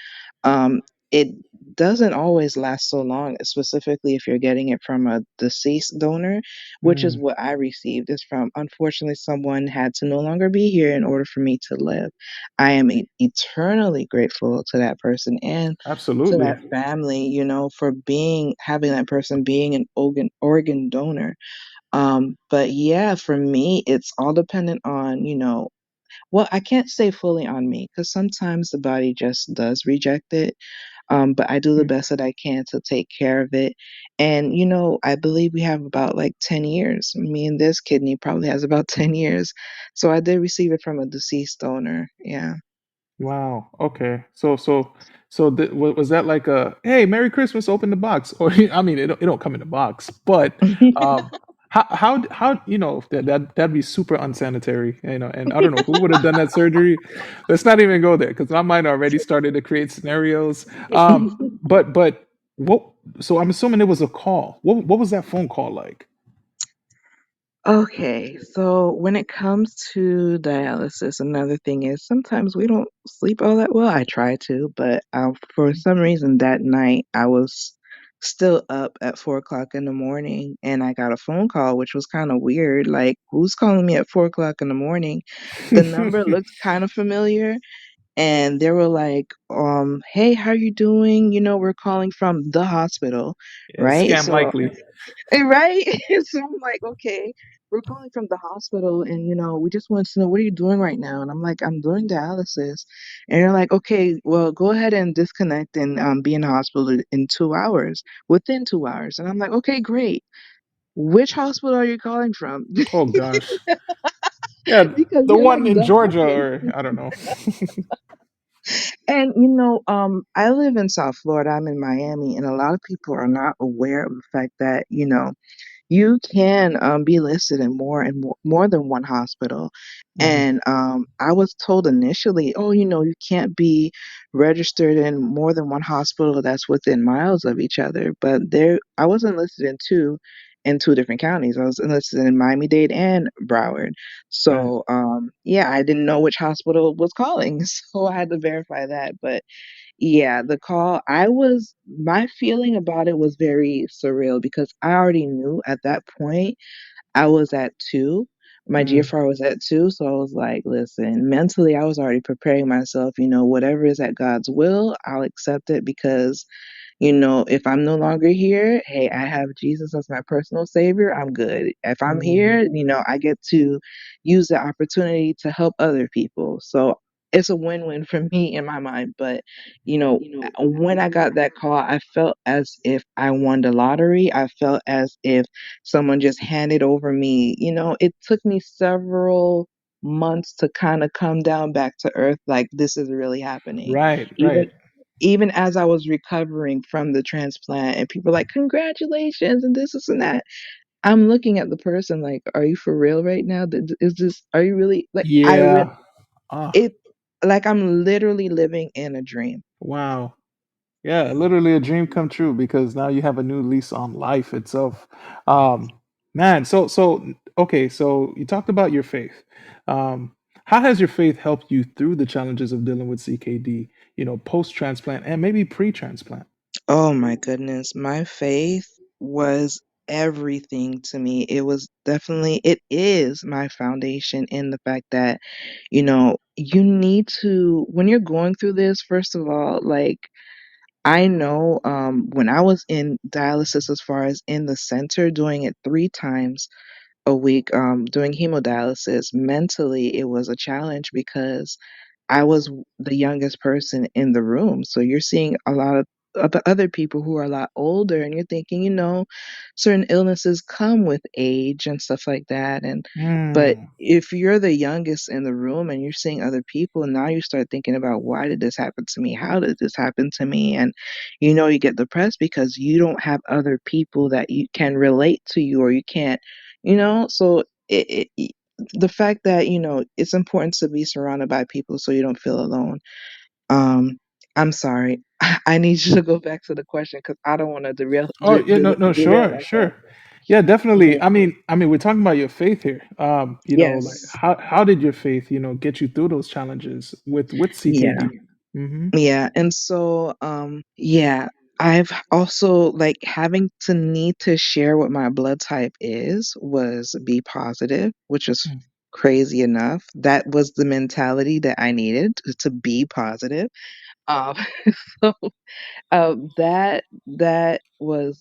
um, it doesn't always last so long, specifically if you're getting it from a deceased donor, which is Mm, what I received. Is from, unfortunately, someone had to no longer be here in order for me to live. I am eternally grateful to that person and to absolutely. that family, for having that person being an organ donor. But yeah, for me, it's all dependent on, well, I can't say fully on me because sometimes the body just does reject it. But I do the Mm. best that I can to take care of it. And, I believe we have about like 10 years. Me and this kidney probably has about 10 years. So I did receive it from a deceased donor. Yeah. Wow. Okay. Was that like a hey, Merry Christmas, open the box? Or I mean, it don't come in a box, but um, how that'd be super unsanitary, and I don't know who would have done that surgery. Let's not even go there because my mind already started to create scenarios. But what? So I'm assuming it was a call. What was that phone call like? Okay, so when it comes to dialysis, another thing is sometimes we don't sleep all that well. I try to, but for some reason that night I was still up at 4 o'clock in the morning and I got a phone call, which was kind of weird. Like, who's calling me at 4 o'clock in the morning? The number looked kind of familiar, and they were like, hey, how you doing? We're calling from the hospital, Yeah, right? scam So likely. right? So I'm like, okay, we're calling from the hospital, and we just want to know, what are you doing right now? And I'm like, I'm doing dialysis. And they're like, okay, well, go ahead and disconnect and be in the hospital in 2 hours, within 2 hours. And I'm like, okay, great. Which hospital are you calling from? Oh gosh. Yeah, Because the you're like one in Georgia, double. or I don't know. And I live in South Florida. I'm in Miami, and a lot of people are not aware of the fact that you can be listed in more than one hospital. Mhm. And I was told initially, oh, you can't be registered in more than one hospital that's within miles of each other. But I was enlisted in two different counties. I was enlisted in Miami-Dade and Broward. Right. So yeah, I didn't know which hospital was calling, so I had to verify that. But yeah, the call, my feeling about it was very surreal because I already knew at that point I was at two. My Mm. GFR was at two. So I was like, listen, mentally, I was already preparing myself, whatever is at God's will, I'll accept it because if I'm no longer here, hey, I have Jesus as my personal savior. I'm good. If I'm Mhm. here, I get to use the opportunity to help other people. So it's a win-win for me in my mind. But, when I got that call, I felt as if I won the lottery. I felt as if someone just handed over me. It took me several months to kind of come down back to earth, like this is really happening. Right, Even right. even as I was recovering from the transplant, and people like, congratulations, and this and that. I'm looking at the person like, are you for real right now? Is this, are you really like, Yeah. Ah, it, like I'm literally living in a dream. wow. Yeah, literally a dream come true because now you have a new lease on life itself. Um, Man, okay, so you talked about your faith. How has your faith helped you through the challenges of dealing with CKD, post transplant and maybe pre transplant? Oh my goodness. My faith was everything to me. It is my foundation in the fact that, you need to, when you're going through this, first of all, like, I know when I was in dialysis, as far as in the center, doing it 3 times a week, doing hemodialysis, mentally, it was a challenge because I was the youngest person in the room. So you're seeing a lot of the other people who are a lot older, and you're thinking, certain illnesses come with age and stuff like that. But Mm, if you're the youngest in the room and you're seeing other people, now you start thinking about, why did this happen to me? How did this happen to me? And you get depressed because you don't have other people that you can relate to you, or you can't, so the fact that it's important to be surrounded by people so you don't feel alone. um I'm sorry. I need you to go back to the question because I don't want to Oh yeah, no, no, derail sure, myself. sure. Yeah, definitely. Yeah. I mean, we're talking about your faith here. Like Yes. how did your faith, get you through those challenges with Yeah. CKD? Mm-hmm. Yeah. And so yeah, I've also, like, having to need to share what my blood type was be positive, which is crazy enough. That was the mentality that I needed to be positive. um so that was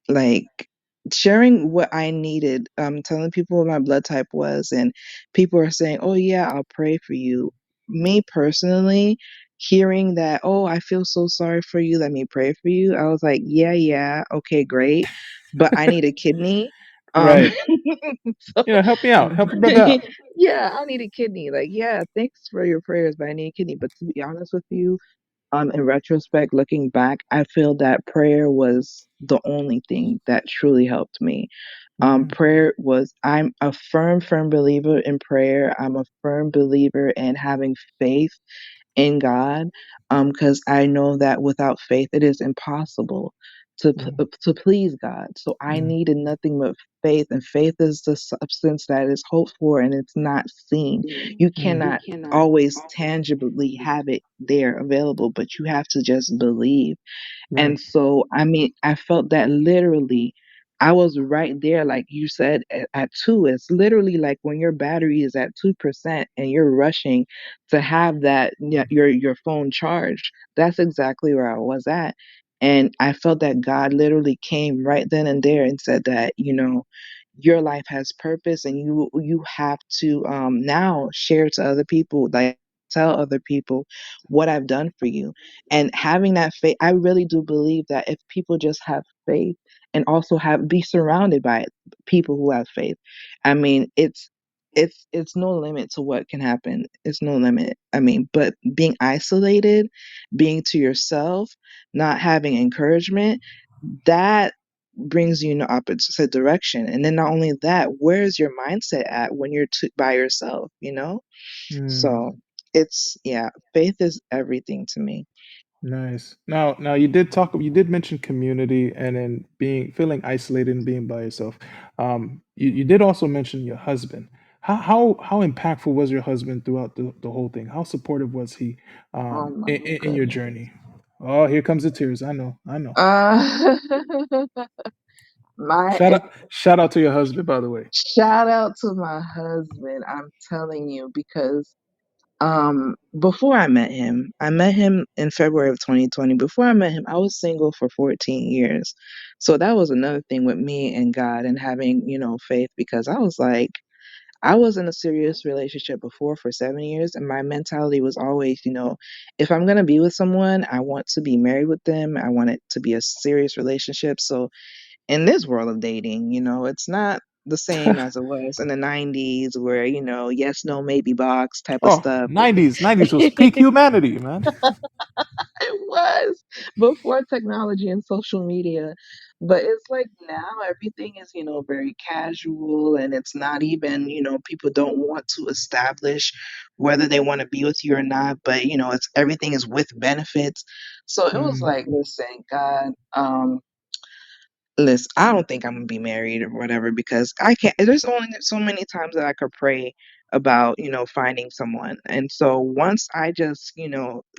like sharing what I needed, telling people what my blood type was, and people are saying, "Oh yeah, I'll pray for you." Me personally, hearing that, "Oh, I feel so sorry for you, let me pray for you," I was like, "Yeah, yeah, okay, great, but I need a kidney." Um, Right. so Help me out. Help a brother out. yeah, I need a kidney. Like, yeah, thanks for your prayers, but I need a kidney. But to be honest with you, in retrospect, looking back, I feel that prayer was the only thing that truly helped me. Mm, I'm a firm, firm believer in prayer. I'm a firm believer in having faith in God, because I know that without faith, it is impossible mm, to please God. So I mm, needed nothing but faith, and faith is the substance that is hoped for and it's not seen. You mm, cannot always tangibly have it there available, but you have to just believe. right. And so, I mean, I felt that literally I was right there, like you said, at two. It's literally like when your battery is at 2% and you're rushing to have your phone charged. That's exactly where I was at. And I felt that God literally came right then and there and said that, your life has purpose, and you have to now share to other people, like tell other people what I've done for you. And having that faith, I really do believe that if people just have faith and also have be surrounded by people who have faith, I mean, it's no limit to what can happen. It's no limit. I mean, but being isolated, being to yourself, not having encouragement, that brings you in the opposite direction. And then not only that, where's your mindset at when you're by yourself, you know? Mm. So it's, yeah, faith is everything to me. Nice. Now you did mention community and then being feeling isolated and being by yourself. You did also mention your husband. How impactful was your husband throughout the whole thing? How supportive was he Oh my in your goodness. journey? Oh, here comes the tears. I know. I know. Uh, my Shout out to your husband, by the way. shout out to my husband. I'm telling you, because before I met him in February of 2020. Before I met him, I was single for 14 years. So that was another thing with me and God and having, faith, because I was like, I was in a serious relationship before for 7 years, and my mentality was always, if I'm going to be with someone, I want to be married with them. I want it to be a serious relationship. So in this world of dating, it's not the same as it was in the 90s where, yes, no, maybe box type of Oh, stuff. 90s was peak humanity, man. It was before technology and social media. But it's like now everything is, very casual, and it's not even, people don't want to establish whether they want to be with you or not, but it's everything is with benefits. So it was Mm, like, listen, God, listen, I don't think I'm gonna be married or whatever, because I can't. There's only so many times that I could pray about, finding someone. And so once I just,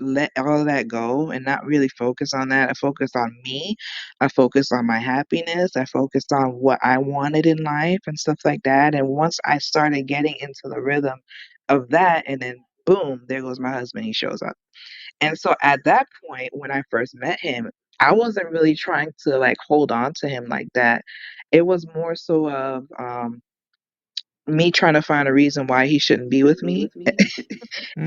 let all of that go and not really focus on that, I focused on me, I focused on my happiness, I focused on what I wanted in life and stuff like that. And once I started getting into the rhythm of that, and then boom, there goes my husband, he shows up. And so at that point, when I first met him, I wasn't really trying to like hold on to him like that. It was more so of me trying to find a reason why he shouldn't be with me.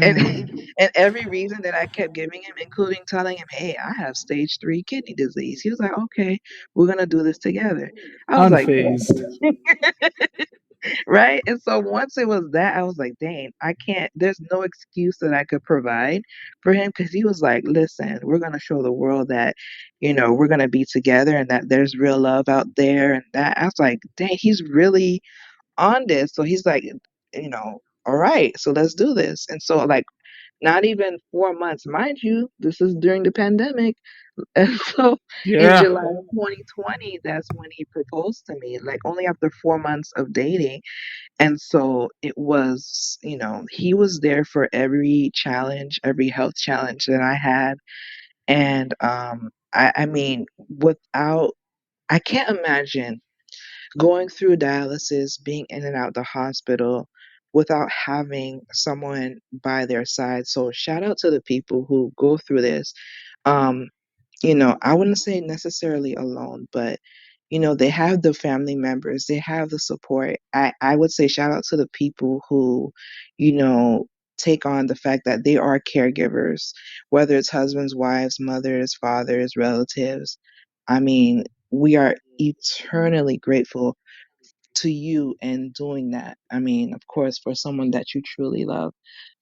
And mm. and every reason that I kept giving him, including telling him, "Hey, I have stage 3 kidney disease." He was like, "Okay, we're gonna do this together." I was like, Unfazed. right? And so once it was that, I was like, dang, I can't, there's no excuse that I could provide for him, because he was like, listen, we're going to show the world that, we're going to be together and that there's real love out there. And that, I was like, dang, he's really on this. So he's like, all right, so let's do this. And so, like, not even 4 months, mind you, this is during the pandemic. And so in Yeah. July of 2020, that's when he proposed to me, like only after 4 months of dating. And so it was, he was there for every challenge, every health challenge that I had. And I mean, I can't imagine going through dialysis, being in and out the hospital without having someone by their side. So shout out to the people who go through this. Um, I wouldn't say necessarily alone, but they have the family members, they have the support. I would say shout out to the people who, you know, take on the fact that they are caregivers, whether it's husbands, wives, mothers, fathers, relatives. I mean, we are eternally grateful to you in doing that. I mean, of course, for someone that you truly love.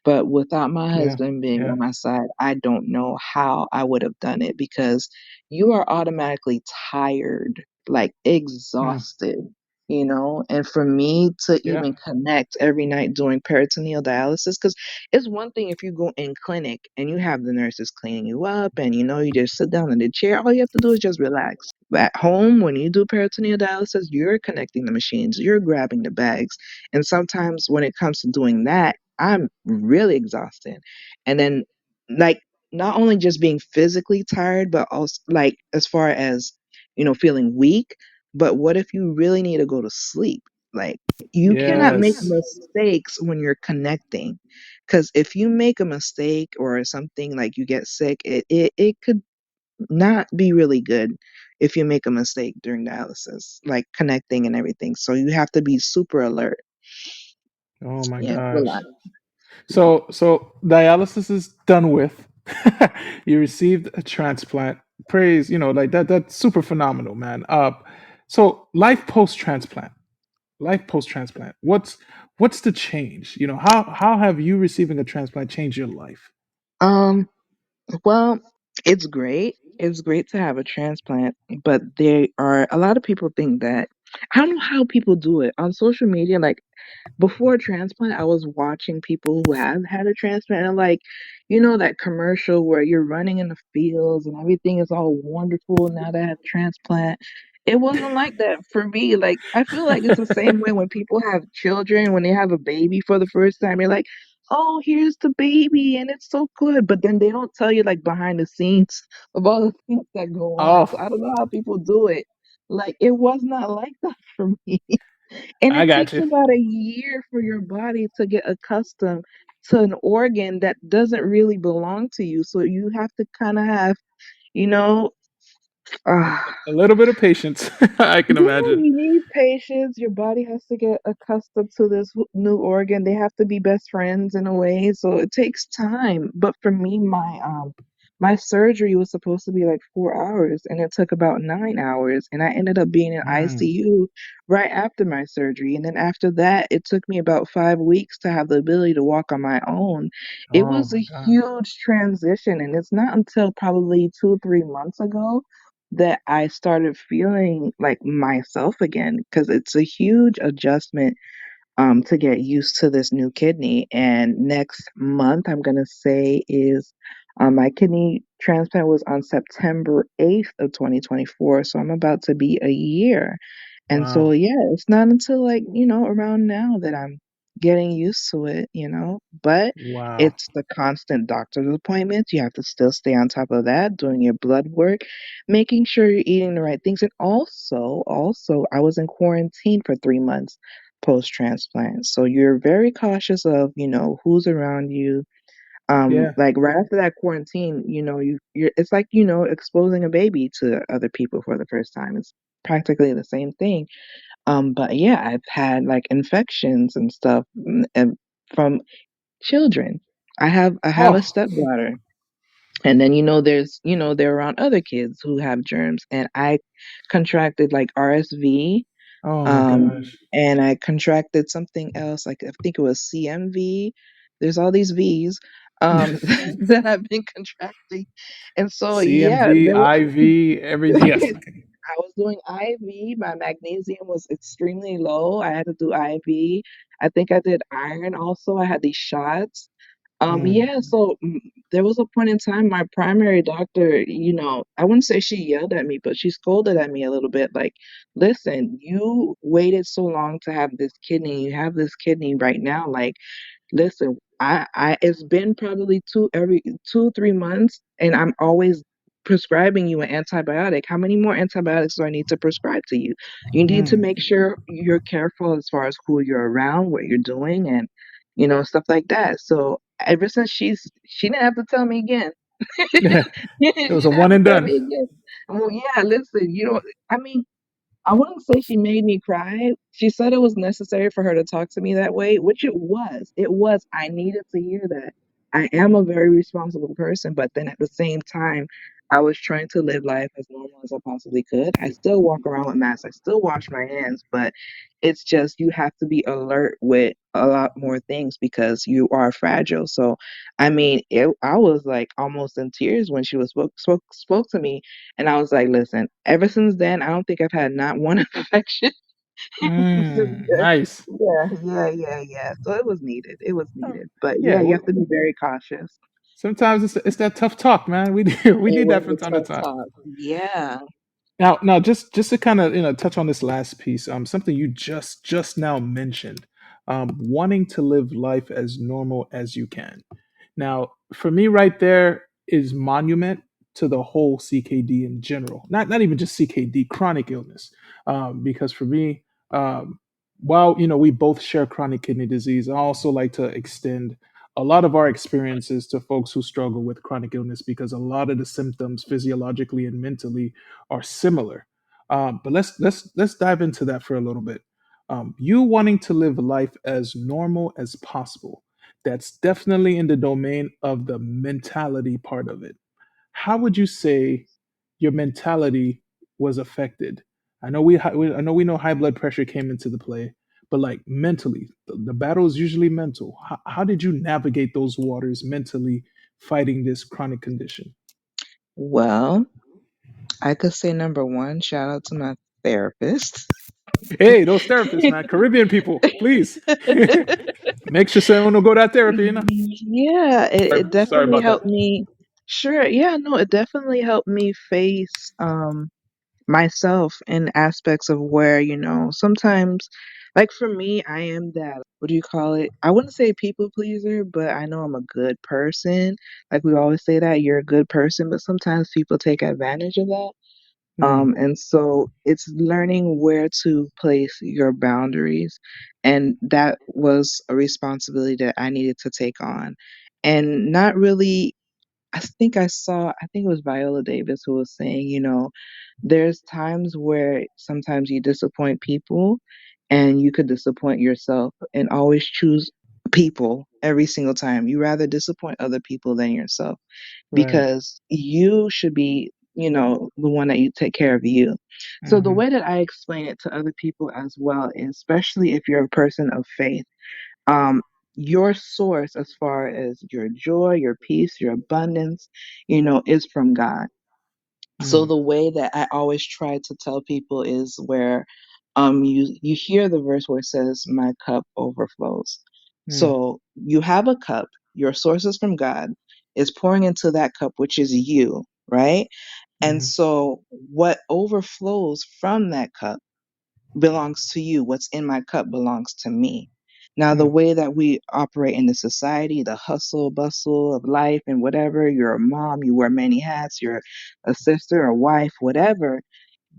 But without my Yeah. husband being Yeah. on my side, I don't know how I would have done it, because you are automatically tired, like Mm, exhausted, And for me to yeah. even connect every night doing peritoneal dialysis, because it's one thing if you go in clinic and you have the nurses cleaning you up and you just sit down in the chair, all you have to do is just relax. At home, when you do peritoneal dialysis, you're connecting the machines, you're grabbing the bags. And sometimes when it comes to doing that, I'm really exhausted. And then, like, not only just being physically tired, but also, like, as far as, feeling weak. But what if you really need to go to sleep? Like, you cannot make Yes. mistakes when you're connecting. Because if you make a mistake or something, like you get sick, it could not be really good if you make a mistake during dialysis, like connecting and everything. So you have to be super alert. Oh my Yeah, it's a gosh. lot. So dialysis is done with. You received a transplant. Praise, like that's super phenomenal, man. So life post transplant. Life post transplant. What's the change? How have you receiving a transplant changed your life? Um, well, it's great. It's great to have a transplant, but there are a lot of people think that I don't know how people do it on social media. Like before transplant, I was watching people who have had a transplant and like, that commercial where you're running in the fields and everything is all wonderful now that I had a transplant. It wasn't like that for me. Like I feel like it's the same way when people have children, when they have a baby for the first time, you're like, oh, here's the baby and it's so good. But then they don't tell you like behind the scenes of all the things that go on. Oh, So I don't know how people do it. Like it was not like that for me. And I it got takes you. about a year for your body to get accustomed to an organ that doesn't really belong to you. So you have to kind of have, you know, A, uh, a little bit of patience. I can yeah, imagine. you need patience. Your body has to get accustomed to this new organ. They have to be best friends in a way, so it takes time. But for me, my surgery was supposed to be like 4 hours, and it took about 9 hours, and I ended up being in Mm. ICU right after my surgery. And then after that, it took me about 5 weeks to have the ability to walk on my own. It Oh was my a gosh. huge transition, and it's not until probably 2, 3 months ago that I started feeling like myself again because it's a huge adjustment to get used to this new kidney. And next month, I'm gonna say is my kidney transplant was on September 8th of 2024, so I'm about to be a year. And so, Wow. yeah, it's not until like, around now that I'm getting used to it. But Wow. it's the constant doctor's appointments. You have to still stay on top of that, doing your blood work, making sure you're eating the right things. And also, I was in quarantine for 3 months post transplant. So you're very cautious of, who's around you. Yeah. Like right after that quarantine, you're it's like, exposing a baby to other people for the first time. It's practically the same thing. But yeah, I've had like infections and stuff and from children. I have a Oh. stepdaughter. And then there's they're around other kids who have germs and I contracted like RSV, Oh my gosh. and I contracted something else, like I think it was CMV. There's all these V's that I've been contracting. And so yeah, CMV, IV, everything. Yes. Okay. I was doing IV. My magnesium was extremely low. I had to do IV. I think I did iron also. I had these shots. Mm. Yeah, so there was a point in time my primary doctor, I wouldn't say she yelled at me, but she scolded at me a little bit like, listen, you waited so long to have this kidney. You have this kidney right now. Like, listen, it's been probably every 2, 3 months, and I'm always prescribing you an antibiotic. How many more antibiotics do I need to prescribe to you? You need to Mm. make sure you're careful as far as who you're around, what you're doing, and stuff like that. So ever since she didn't have to tell me again. She It was didn't a have one to and tell done. me again. Well, yeah, listen, I mean, I wouldn't say she made me cry. She said it was necessary for her to talk to me that way, which it was. It was. I needed to hear that. I am a very responsible person, but then at the same time, I was trying to live life as normal as I possibly could. I still walk around with masks. I still wash my hands, but it's just you have to be alert with a lot more things because you are fragile. So, I mean, I was like almost in tears when she was spoke to me, and I was like, listen, ever since then, I don't think I've had not one infection since then. Nice. Yeah. So it was needed. It was Oh, needed. But yeah, yeah. you have to be very cautious. Sometimes it's that tough talk, man. We It need that was from a time to tough time. talk. Yeah. Now, just to kind of touch on this last piece, something you just now mentioned, wanting to live life as normal as you can. Now, for me, right there is monument to the whole CKD in general. Not even just CKD, chronic illness. Because for me, while we both share chronic kidney disease, I also like to extend a lot of our experiences to folks who struggle with chronic illness, because a lot of the symptoms physiologically and mentally are similar. But let's dive into that for a little bit. You wanting to live life as normal as possible. That's definitely in the domain of the mentality part of it. How would you say your mentality was affected? I know we know high blood pressure came into the play, but like mentally, the battle is usually mental. How did you navigate those waters mentally, fighting this chronic condition? Well, I could say number one, shout out to my therapist. Hey, those therapists, man, Caribbean people, please make sure someone will go to that therapy. You know. Yeah, it Sorry definitely about that. helped me. Sure, yeah, no, it definitely helped me face myself in aspects of where, sometimes, like for me, I am that, what do you call it? I wouldn't say people pleaser, but I know I'm a good person. Like we always say that you're a good person, but sometimes people take advantage of that. Mm, And so it's learning where to place your boundaries. And that was a responsibility that I needed to take on. And not really, I think it was Viola Davis who was saying, there's times where sometimes you disappoint people and you could disappoint yourself, and always choose people every single time. You rather disappoint other people than yourself, right. because you should be, the one that you take care of you. So the Hmm. way that I explain it to other people as well, especially if you're a person of faith, um, your source as far as your joy, your peace, your abundance, is from God. So Mm, the way that I always try to tell people is where you hear the verse where it says, "My cup overflows." mm, So you have a cup, your source is from God, is pouring into that cup, which is you, right? And mm, so what overflows from that cup belongs to you. What's in my cup belongs to me. Now, the mm, way that we operate in the society, the hustle, bustle of life, and whatever, you're a mom, you wear many hats, you're a sister, a wife, whatever,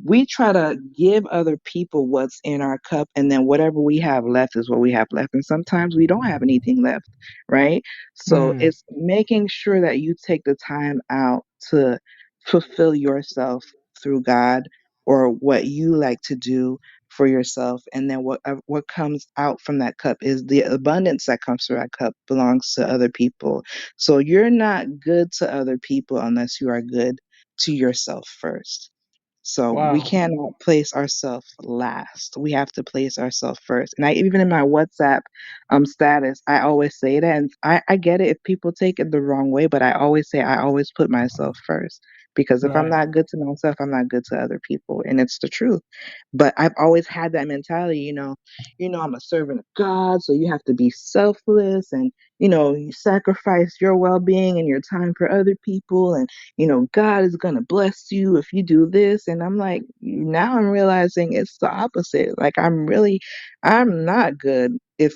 we try to give other people what's in our cup, and then whatever we have left is what we have left, and sometimes we don't have anything left, right? So mm. it's making sure that you take the time out to fulfill yourself through God, or what you like to do for yourself, and then what comes out from that cup is the abundance that comes from that cup belongs to other people. So you're not good to other people unless you are good to yourself first. So we Wow. cannot place ourselves last. We have to place ourselves first. And I even in my WhatsApp status, I always say that. And I get it if people take it the wrong way, but I always say I always put myself first. Because if I'm Right. not good to myself, I'm not good to other people. And it's the truth. But I've always had that mentality, I'm a servant of God, so you have to be selfless, and you sacrifice your well-being and your time for other people, and God is going to bless you if you do this. And I'm like, now I'm realizing it's the opposite. Like, I'm not good if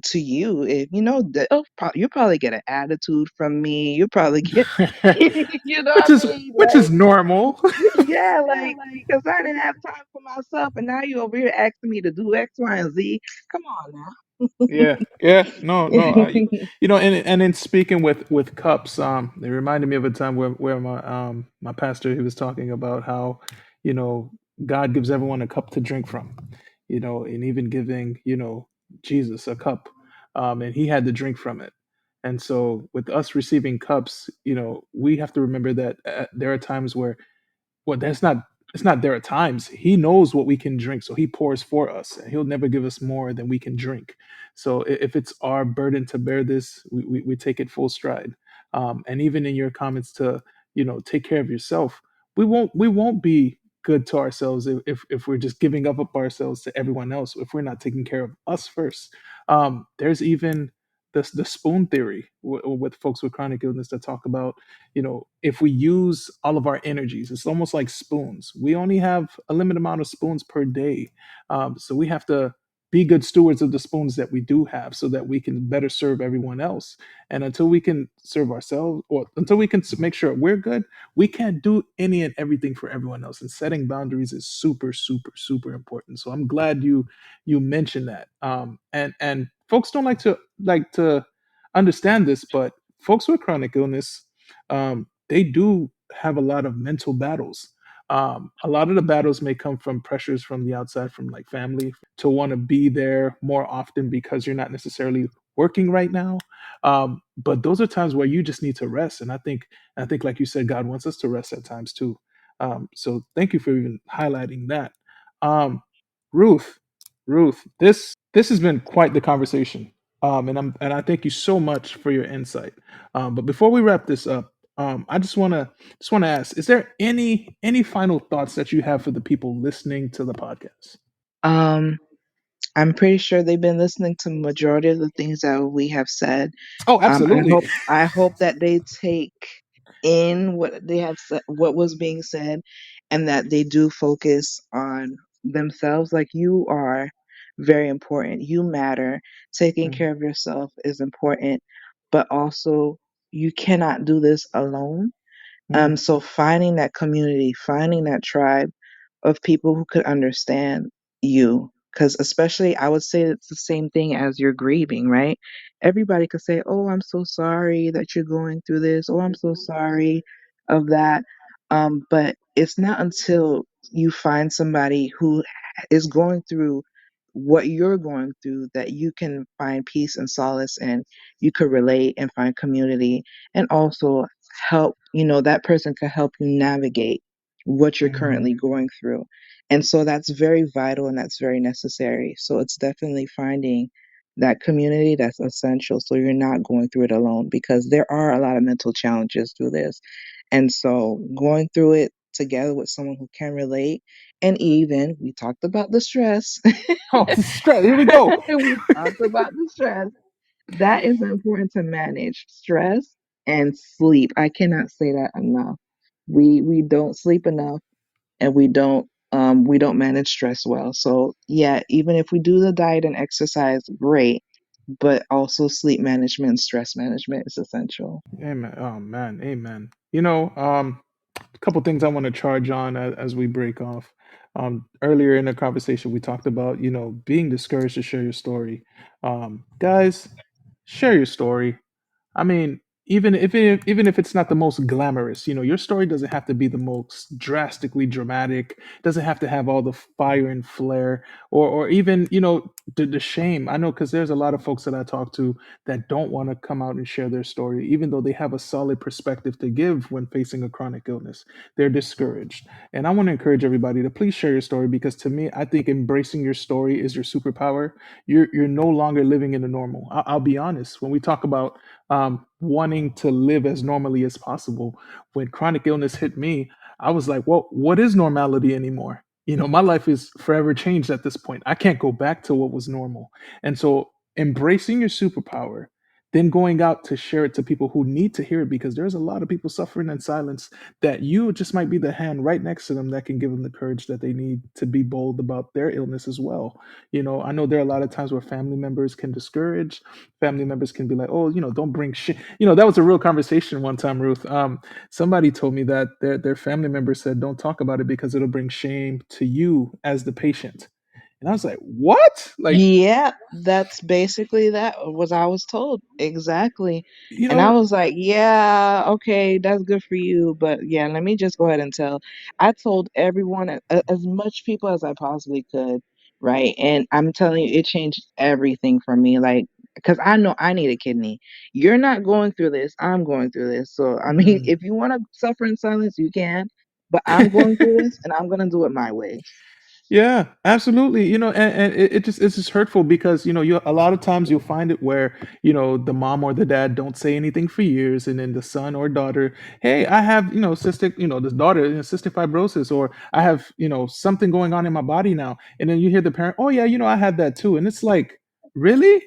to you, if you probably get an attitude from me. You probably get, you know what which I is mean? which is normal. Yeah, like, because I didn't have time for myself, and now you over here asking me to do X, Y, and Z. Come on Yeah, yeah, no, no. now. And in speaking with cups, it reminded me of a time where my pastor, he was talking about how, you know, God gives everyone a cup to drink from, and even giving, Jesus a cup, and he had to drink from it. And so with us receiving cups, we have to remember that there are times where, well, that's not, it's not, there are times he knows what we can drink, so he pours for us, and he'll never give us more than we can drink. So if it's our burden to bear this, we take it full stride. And even in your comments to, take care of yourself, we won't be good to ourselves if we're just giving up ourselves to everyone else, if we're not taking care of us first. There's even the spoon theory with folks with chronic illness that talk about, if we use all of our energies, it's almost like spoons. We only have a limited amount of spoons per day. So we have to be good stewards of the spoons that we do have so that we can better serve everyone else. And until we can serve ourselves, or until we can make sure we're good, we can't do any and everything for everyone else. And setting boundaries is super, super, super important. So I'm glad you mentioned that. And folks don't like to understand this, but folks with chronic illness, they do have a lot of mental battles. A lot of the battles may come from pressures from the outside, from like family, to want to be there more often because you're not necessarily working right now. But those are times where you just need to rest, and I think, like you said, God wants us to rest at times too. So thank you for even highlighting that. Um, Ruth, this has been quite the conversation, and I thank you so much for your insight. But before we wrap this up, I just want to ask: is there any final thoughts that you have for the people listening to the podcast? Um, I'm pretty sure they've been listening to majority of the things that we have said. Oh, I absolutely. hope that they take in what they have said, what was being said, and that they do focus on themselves. Like, you are very important. You matter. Taking Mm, care of yourself is important, but also you cannot do this alone. mm, So finding that community, finding that tribe of people who could understand you. Because especially, I would say it's the same thing as you're grieving, right? Everybody could say, "Oh, I'm so sorry that you're going through this. Oh, I'm so sorry of that." But it's not until you find somebody who is going through what you're going through that you can find peace and solace, and you could relate and find community, and also help, that person can help you navigate what you're mm, currently going through. And so that's very vital and that's very necessary. So it's definitely finding that community that's essential, so you're not going through it alone, because there are a lot of mental challenges through this. And so going through it together with someone who can relate, and even we talked about the stress. Oh, stress. Here we go. We talked about the stress. That is important to manage stress and sleep. I cannot say that enough. We don't sleep enough, and we don't manage stress well. So yeah, even if we do the diet and exercise, great, but also sleep management, stress management is essential. Amen. Oh man, amen. A couple things I want to charge on as we break off. Earlier in the conversation, we talked about being discouraged to share your story. Guys, share your story. I mean, even if it's not the most glamorous, your story doesn't have to be the most drastically dramatic. Doesn't have to have all the fire and flair, or even the shame. I know, because there's a lot of folks that I talk to that don't want to come out and share their story, even though they have a solid perspective to give when facing a chronic illness. They're discouraged, and I want to encourage everybody to please share your story, because to me, I think embracing your story is your superpower. You're no longer living in the normal. I'll be honest. When we talk about wanting to live as normally as possible. When chronic illness hit me, I was like, well, what is normality anymore? My life is forever changed at this point. I can't go back to what was normal. And so embracing your superpower, then going out to share it to people who need to hear it, because there's a lot of people suffering in silence, that you just might be the hand right next to them that can give them the courage that they need to be bold about their illness as well. I know there are a lot of times where family members can discourage. Family members can be like, oh, don't bring shit. That was a real conversation one time, Ruth. Somebody told me that their family member said, don't talk about it because it'll bring shame to you as the patient. And I was like, what? Like, Yeah, that's basically that was I was told. Exactly. you And I know, was like, yeah, okay, that's good for you, but yeah, let me just go ahead and tell. I told everyone, as much people as I possibly could, right? And I'm telling you, it changed everything for me. Like, because I know I need a kidney. You're not going through this, I'm going through this. So, I mean, mm. if you want to suffer in silence, you can, but I'm going through this and I'm going to do it my way. Yeah, absolutely. And it's just hurtful, because you a lot of times you'll find it where the mom or the dad don't say anything for years, and then the son or daughter, hey, I have cystic, the daughter, cystic fibrosis, or I have something going on in my body now, and then you hear the parent, oh yeah, I had that too, and it's like, really,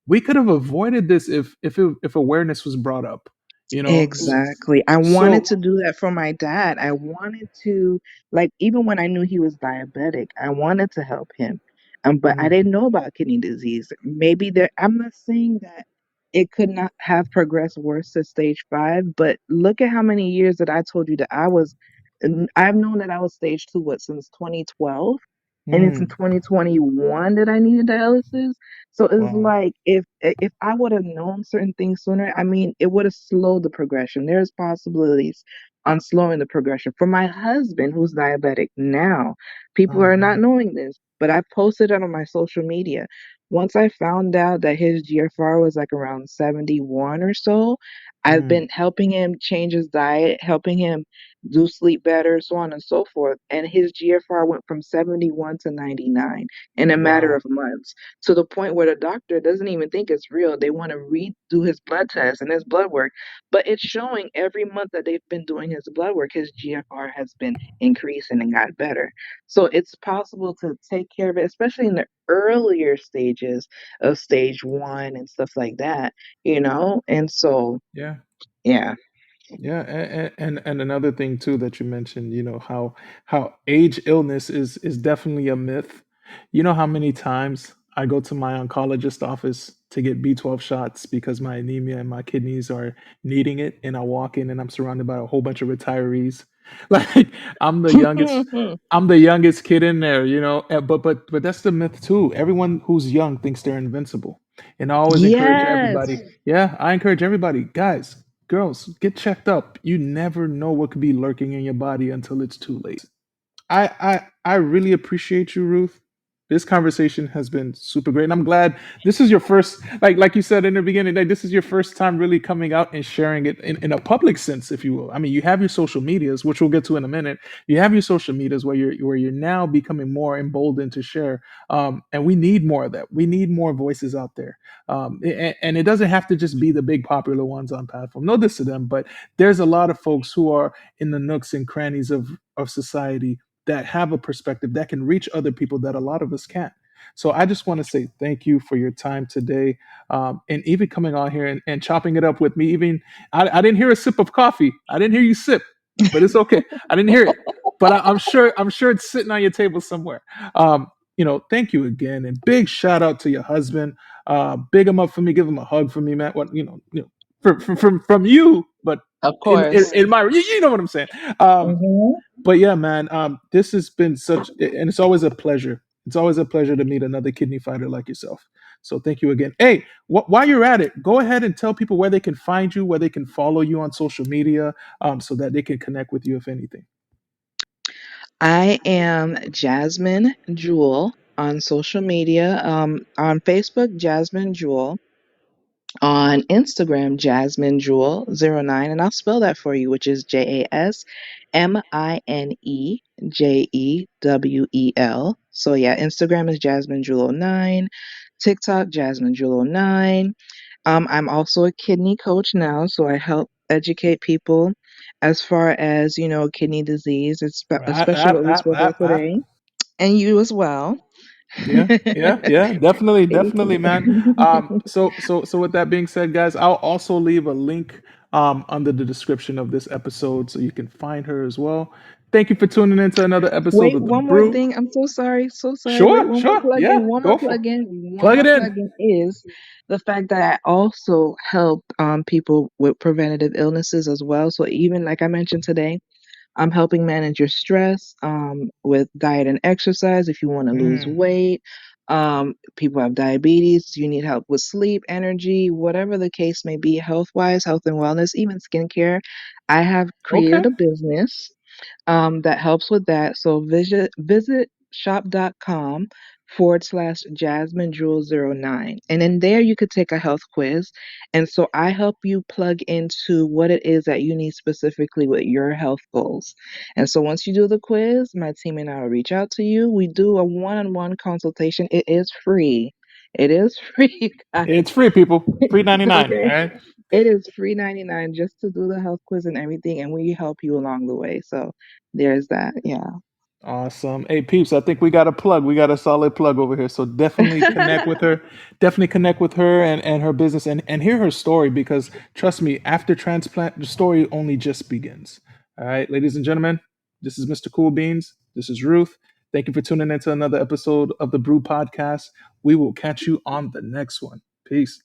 we could have avoided this if awareness was brought up, you know. Exactly. I wanted So. to do that for my dad. I wanted to, like, even when I knew he was diabetic, I wanted to help him. But I Mhm. didn't know about kidney disease. Maybe there, I'm not saying that it could not have progressed worse to stage 5, but look at how many years that I told you that I've known that I was stage 2, what, since 2012? and it's in Mm. 2021 that I needed dialysis. So it's Wow. like if I would have known certain things sooner, I mean, it would have slowed the progression. There's possibilities on slowing the progression. For my husband, who's diabetic now, people Oh are not man. knowing this, but I posted it on my social media. Once I found out that his GFR was like around 71 or so, I've Mm. been helping him change his diet, helping him do sleep better, so on and so forth. And his GFR went from 71 to 99 in a matter Wow. of months, to the point where the doctor doesn't even think it's real. They want to redo his blood test and his blood work, but it's showing every month that they've been doing his blood work, his GFR has been increasing and got better. So it's possible to take care of it, especially in the earlier stages of stage one and stuff like that, you know? And so, Yeah. yeah. Yeah, and another thing too that you mentioned, how age illness is definitely a myth. You know how many times I go to my oncologist office to get B12 shots because my anemia and my kidneys are needing it, and I walk in and I'm surrounded by a whole bunch of retirees. Like I'm the youngest, I'm the youngest kid in there, but that's the myth too. Everyone who's young thinks they're invincible, and I always encourage Yes. everybody. Yeah, I encourage everybody, guys, girls, get checked up. You never know what could be lurking in your body until it's too late. I really appreciate you, Ruth. This conversation has been super great, and I'm glad this is your first, like you said in the beginning, like this is your first time really coming out and sharing it in a public sense, if you will. I mean, you have your social medias, which we'll get to in a minute. You have your social medias where you're now becoming more emboldened to share, and we need more of that. We need more voices out there, and it doesn't have to just be the big popular ones on platform. No diss to them, but there's a lot of folks who are in the nooks and crannies of society that have a perspective that can reach other people that a lot of us can't. So I just want to say thank you for your time today, and even coming on here and chopping it up with me. Even I didn't hear a sip of coffee. I didn't hear you sip, but it's okay. I didn't hear it, but I'm sure it's sitting on your table somewhere. Thank you again, and big shout out to your husband. Big him up for me. Give him a hug for me, man. What from you, but Of in, course. in my you know what I'm saying. Um, Hmm. but yeah, man, this has been and it's always a pleasure. It's always a pleasure to meet another kidney fighter like yourself. So thank you again. Hey, while you're at it, go ahead and tell people where they can find you, where they can follow you on social media, so that they can connect with you if anything. I am Jasmine Jewel on social media. On Facebook, Jasmine Jewel. On Instagram, Jasmine Jewel 09, and I'll spell that for you, which is JasmineJewel. So yeah, Instagram is Jasmine Jewel 09, TikTok Jasmine Jewel 09. I'm also a kidney coach now, so I help educate people as far as kidney disease, especially what we spoke about today, and you as well. Yeah, yeah, yeah, definitely, Thank definitely, man. you. So with that being said, guys, I'll also leave a link under the description of this episode so you can find her as well. Thank you for tuning in to another episode Wait, of The one more Brew. thing. I'm so sorry. So sorry. Wait, Sure, one more sure, plug-in. yeah, One more go for it. plug-in. One Plug it more in. plug-in is the fact that I also help people with preventative illnesses as well. So even like I mentioned today, I'm helping manage your stress with diet and exercise if you want to lose Mm, weight. People have diabetes, you need help with sleep, energy, whatever the case may be, health-wise, health and wellness, even skincare. I have created okay. a business that helps with that. So visit shop.com/. Jasmine Jewel 09. And in there, you could take a health quiz. And so I help you plug into what it is that you need specifically with your health goals. And so once you do the quiz, my team and I will reach out to you. We do a one-on-one consultation. It is free. It is free, It's guys. free, people. Free 99. All Okay. right. It is free 99 just to do the health quiz and everything, and we help you along the way. So there's that. Yeah. Awesome. Hey, peeps, I think we got a plug. We got a solid plug over here. So definitely connect with her. Definitely connect with her and her business and hear her story because trust me, after transplant, the story only just begins. All right, ladies and gentlemen, this is Mr. Cool Beans. This is Ruth. Thank you for tuning into another episode of the Brew Podcast. We will catch you on the next one. Peace.